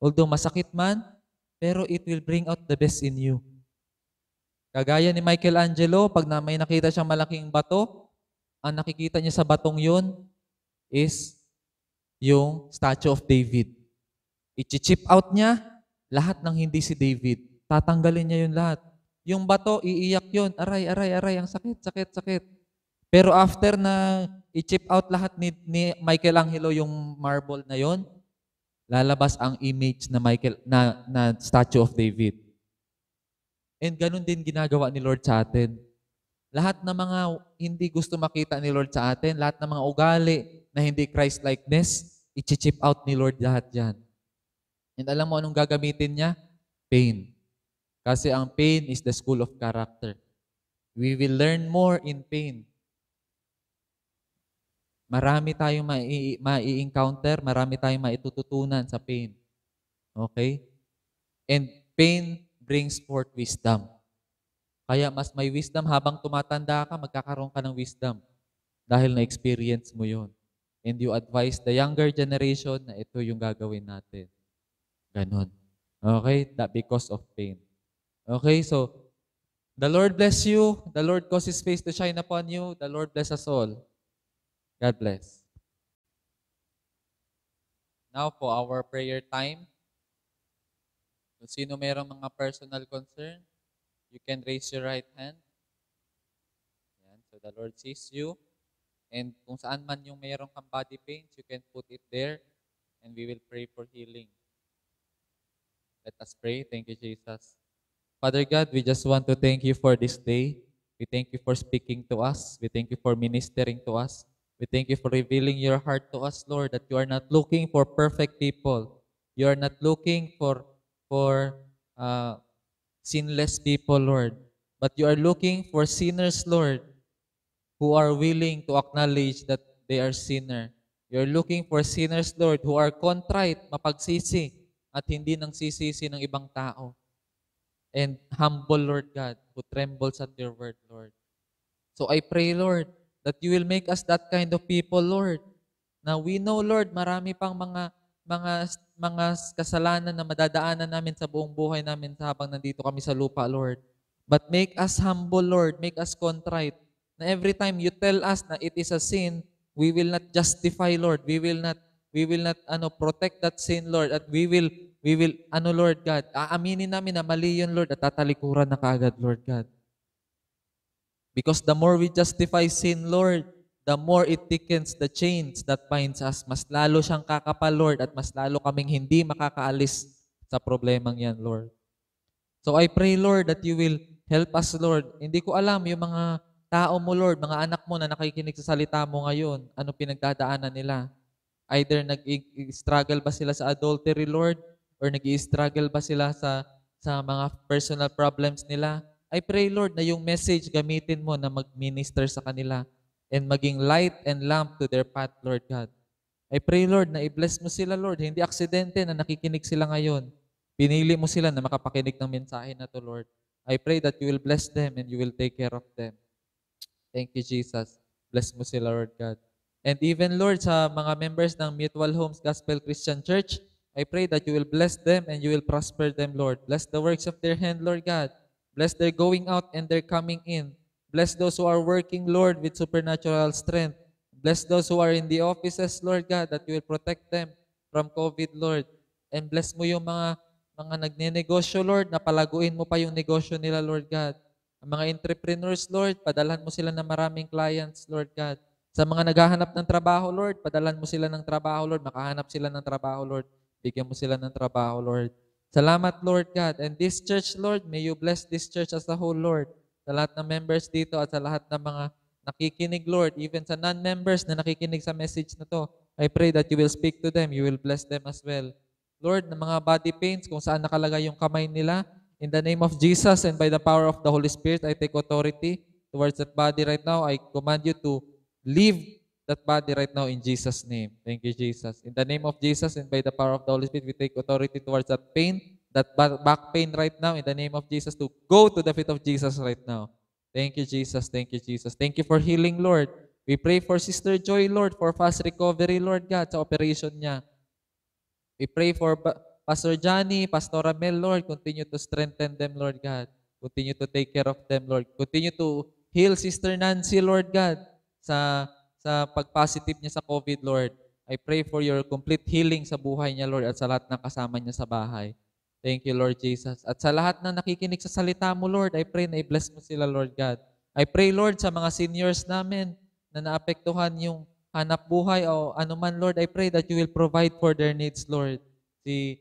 Although masakit man, pero it will bring out the best in you. Kagaya ni Michelangelo, pag may nakita siyang malaking bato, ang nakikita niya sa batong yon is yung Statue of David. I-chip out niya lahat ng hindi si David. Tatanggalin niya yun lahat. Yung bato, iiyak yun. Aray, aray, aray, ang sakit, sakit, sakit. Pero after na i-chip out lahat ni Michelangelo yung marble na yon, lalabas ang image na Statue of David. And ganun din ginagawa ni Lord sa atin. Lahat ng mga hindi gusto makita ni Lord sa atin, lahat ng mga ugali na hindi Christ-likeness, i-chip out ni Lord lahat yan. And alam mo anong gagamitin niya? Pain. Kasi ang pain is the school of character. We will learn more in pain. Marami tayong mai-encounter, marami tayong maitututunan sa pain. Okay? And pain brings forth wisdom. Kaya mas may wisdom habang tumatanda ka, magkakaroon ka ng wisdom dahil na-experience mo yun. And you advise the younger generation na ito yung gagawin natin. Ganon. Okay? That because of pain. Okay, so the Lord bless you. The Lord cause His face to shine upon you. The Lord bless us all. God bless. Now for our prayer time. Kung sino mayroong mga personal concern, you can raise your right hand. Yan. So the Lord sees you. And kung saan man yung mayroong kang body pains, you can put it there. And we will pray for healing. Let us pray. Thank you, Jesus. Father God, we just want to thank you for this day. We thank you for speaking to us. We thank you for ministering to us. We thank you for revealing your heart to us, Lord, that you are not looking for perfect people. You are not looking for sinless people, Lord. But you are looking for sinners, Lord, who are willing to acknowledge that they are sinner. You are looking for sinners, Lord, who are contrite, mapagsisi, at hindi nang sisisi ng ibang tao. And humble, Lord God, who trembles at your word, Lord. So I pray, Lord, that you will make us that kind of people, Lord. Now we know, Lord, marami pang mga kasalanan na madadaanan namin sa buong buhay namin habang nandito kami sa lupa, Lord. But make us humble, Lord. Make us contrite. Na every time you tell us na it is a sin, we will not justify, Lord. We will not protect that sin, Lord, at we will Lord God, aaminin namin na mali yun, Lord, at tatalikuran na kaagad, Lord God. Because the more we justify sin, Lord, the more it thickens the chains that binds us. Mas lalo siyang kakapal, Lord, at mas lalo kaming hindi makakaalis sa problemang yan, Lord. So I pray, Lord, that you will help us, Lord. Hindi ko alam yung mga tao mo, Lord, mga anak mo na nakikinig sa salita mo ngayon, ano pinagdadaanan nila. Either nag-struggle ba sila sa adultery, Lord, or nag-struggle ba sila sa mga personal problems nila. I pray, Lord, na yung message gamitin mo na mag-minister sa kanila and maging light and lamp to their path, Lord God. I pray, Lord, na i-bless mo sila, Lord. Hindi aksidente na nakikinig sila ngayon. Pinili mo sila na makapakinig ng mensahe na to, Lord. I pray that you will bless them and you will take care of them. Thank you, Jesus. Bless mo sila, Lord God. And even, Lord, sa mga members ng Mutual Homes Gospel Christian Church, I pray that you will bless them and you will prosper them, Lord. Bless the works of their hand, Lord God. Bless their going out and their coming in. Bless those who are working, Lord, with supernatural strength. Bless those who are in the offices, Lord God, that you will protect them from COVID, Lord. And bless mo yung mga nagnenegosyo, Lord, na palaguin mo pa yung negosyo nila, Lord God. Ang mga entrepreneurs, Lord, padalhan mo sila ng maraming clients, Lord God. Sa mga naghahanap ng trabaho, Lord, padalhan mo sila ng trabaho, Lord. Makahanap sila ng trabaho, Lord. Bigyan mo sila ng trabaho, Lord. Salamat, Lord God. And this church, Lord, may you bless this church as a whole, Lord. Sa lahat ng members dito at sa lahat ng mga nakikinig, Lord, even sa non-members na nakikinig sa message na to, I pray that you will speak to them. You will bless them as well. Lord, ng mga body pains, kung saan nakalagay yung kamay nila, in the name of Jesus and by the power of the Holy Spirit, I take authority towards that body right now. I command you to leave that body right now in Jesus' name. Thank you, Jesus. In the name of Jesus and by the power of the Holy Spirit, we take authority towards that pain, that back pain right now, in the name of Jesus, to go to the feet of Jesus right now. Thank you, Jesus. Thank you, Jesus. Thank you for healing, Lord. We pray for Sister Joy, Lord, for fast recovery, Lord God, sa operation niya. We pray for Pastor Johnny, Pastor Mel, Lord. Continue to strengthen them, Lord God. Continue to take care of them, Lord. Continue to heal Sister Nancy, Lord God, sa pag-positive niya sa COVID, Lord. I pray for your complete healing sa buhay niya, Lord, at sa lahat ng kasama niya sa bahay. Thank you, Lord Jesus. At sa lahat na nakikinig sa salita mo, Lord, I pray na i-bless mo sila, Lord God. I pray, Lord, sa mga seniors namin na naapektuhan yung hanap buhay o anuman, Lord, I pray that you will provide for their needs, Lord. Si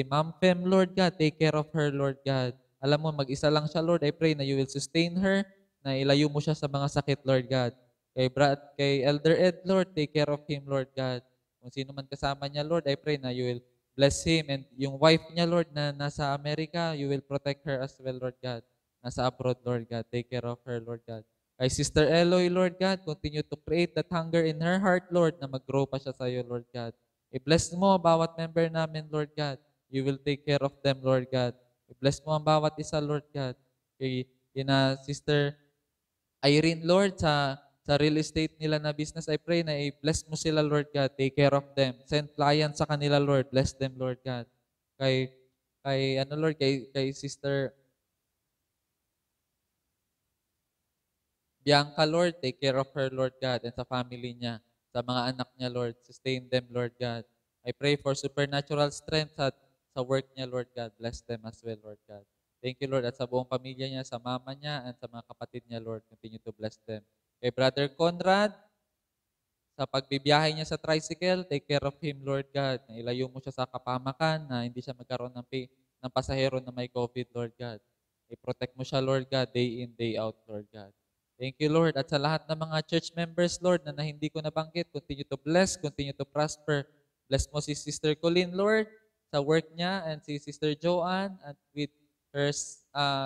Ma'am Fem, Lord God, take care of her, Lord God. Alam mo, mag-isa lang siya, Lord. I pray na you will sustain her, na ilayo mo siya sa mga sakit, Lord God. Kay Elder Ed, Lord, take care of him, Lord God. Kung sino man kasama niya, Lord, I pray na you will bless him. And yung wife niya, Lord, na nasa Amerika, you will protect her as well, Lord God. Nasa abroad, Lord God. Take care of her, Lord God. Kay Sister Eloy, Lord God, continue to create that hunger in her heart, Lord, na mag-grow pa siya sa iyo, Lord God. I-bless mo bawat member namin, Lord God. You will take care of them, Lord God. I-bless mo ang bawat isa, Lord God. Kay Sister Irene, Lord, sa real estate nila na business, I pray na i-bless mo sila, Lord God. Take care of them. Send clients sa kanila, Lord. Bless them, Lord God. Kay Sister Bianca, Lord, take care of her, Lord God, and sa family niya, sa mga anak niya, Lord. Sustain them, Lord God. I pray for supernatural strength sa work niya, Lord God. Bless them as well, Lord God. Thank you, Lord, at sa buong pamilya niya, sa mama niya, and sa mga kapatid niya, Lord. Continue to bless them. Kay Brother Conrad, sa pagbibiyahe niya sa tricycle, take care of him, Lord God. Na ilayo mo siya sa kapamakan, na hindi siya magkaroon ng pasahero na may COVID, Lord God. I-protect mo siya, Lord God, day in, day out, Lord God. Thank you, Lord. At sa lahat ng mga church members, Lord, na hindi ko nabanggit, continue to bless, continue to prosper. Bless mo si Sister Colleen, Lord, sa work niya, and si Sister Joanne, and with her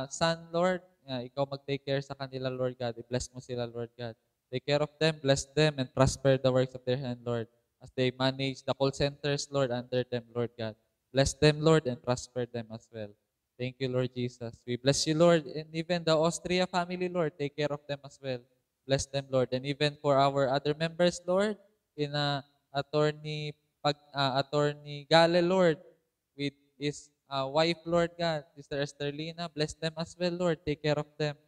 son, Lord. Ikaw mag-take care sa kanila, Lord God. I-bless mo sila, Lord God. Take care of them, bless them, and prosper the works of their hand, Lord, as they manage the call centers, Lord, under them, Lord God. Bless them, Lord, and prosper them as well. Thank you, Lord Jesus. We bless you, Lord, and even the Austria family, Lord, take care of them as well. Bless them, Lord, and even for our other members, Lord, in Attorney Gale, Lord, with his wife, Lord God, Sister Esterlina, bless them as well, Lord. Take care of them.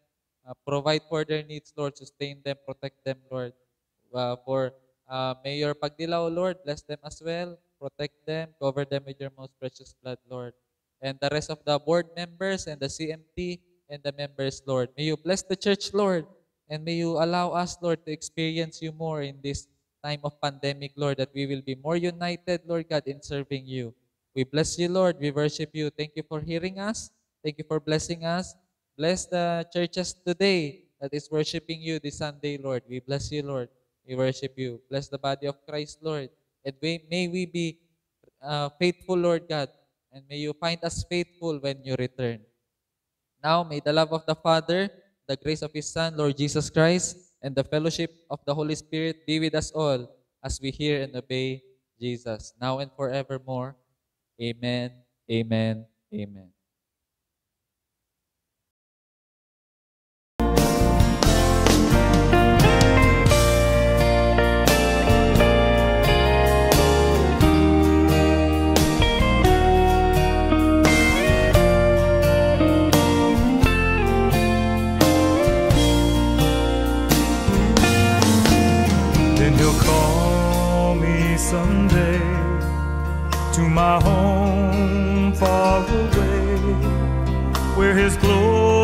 Provide for their needs, Lord. Sustain them, protect them, Lord. For Mayor Pagdilaw, Lord, bless them as well. Protect them, cover them with your most precious blood, Lord. And the rest of the board members and the CMT and the members, Lord. May you bless the church, Lord. And may you allow us, Lord, to experience you more in this time of pandemic, Lord, that we will be more united, Lord God, in serving you. We bless you, Lord. We worship you. Thank you for hearing us. Thank you for blessing us. Bless the churches today that is worshiping you this Sunday, Lord. We bless you, Lord. We worship you. Bless the body of Christ, Lord. And may we be faithful, Lord God. And may you find us faithful when you return. Now, may the love of the Father, the grace of His Son, Lord Jesus Christ, and the fellowship of the Holy Spirit be with us all as we hear and obey Jesus, now and forevermore. Amen, amen, amen. Then he'll call me someday to my home far away, where his glory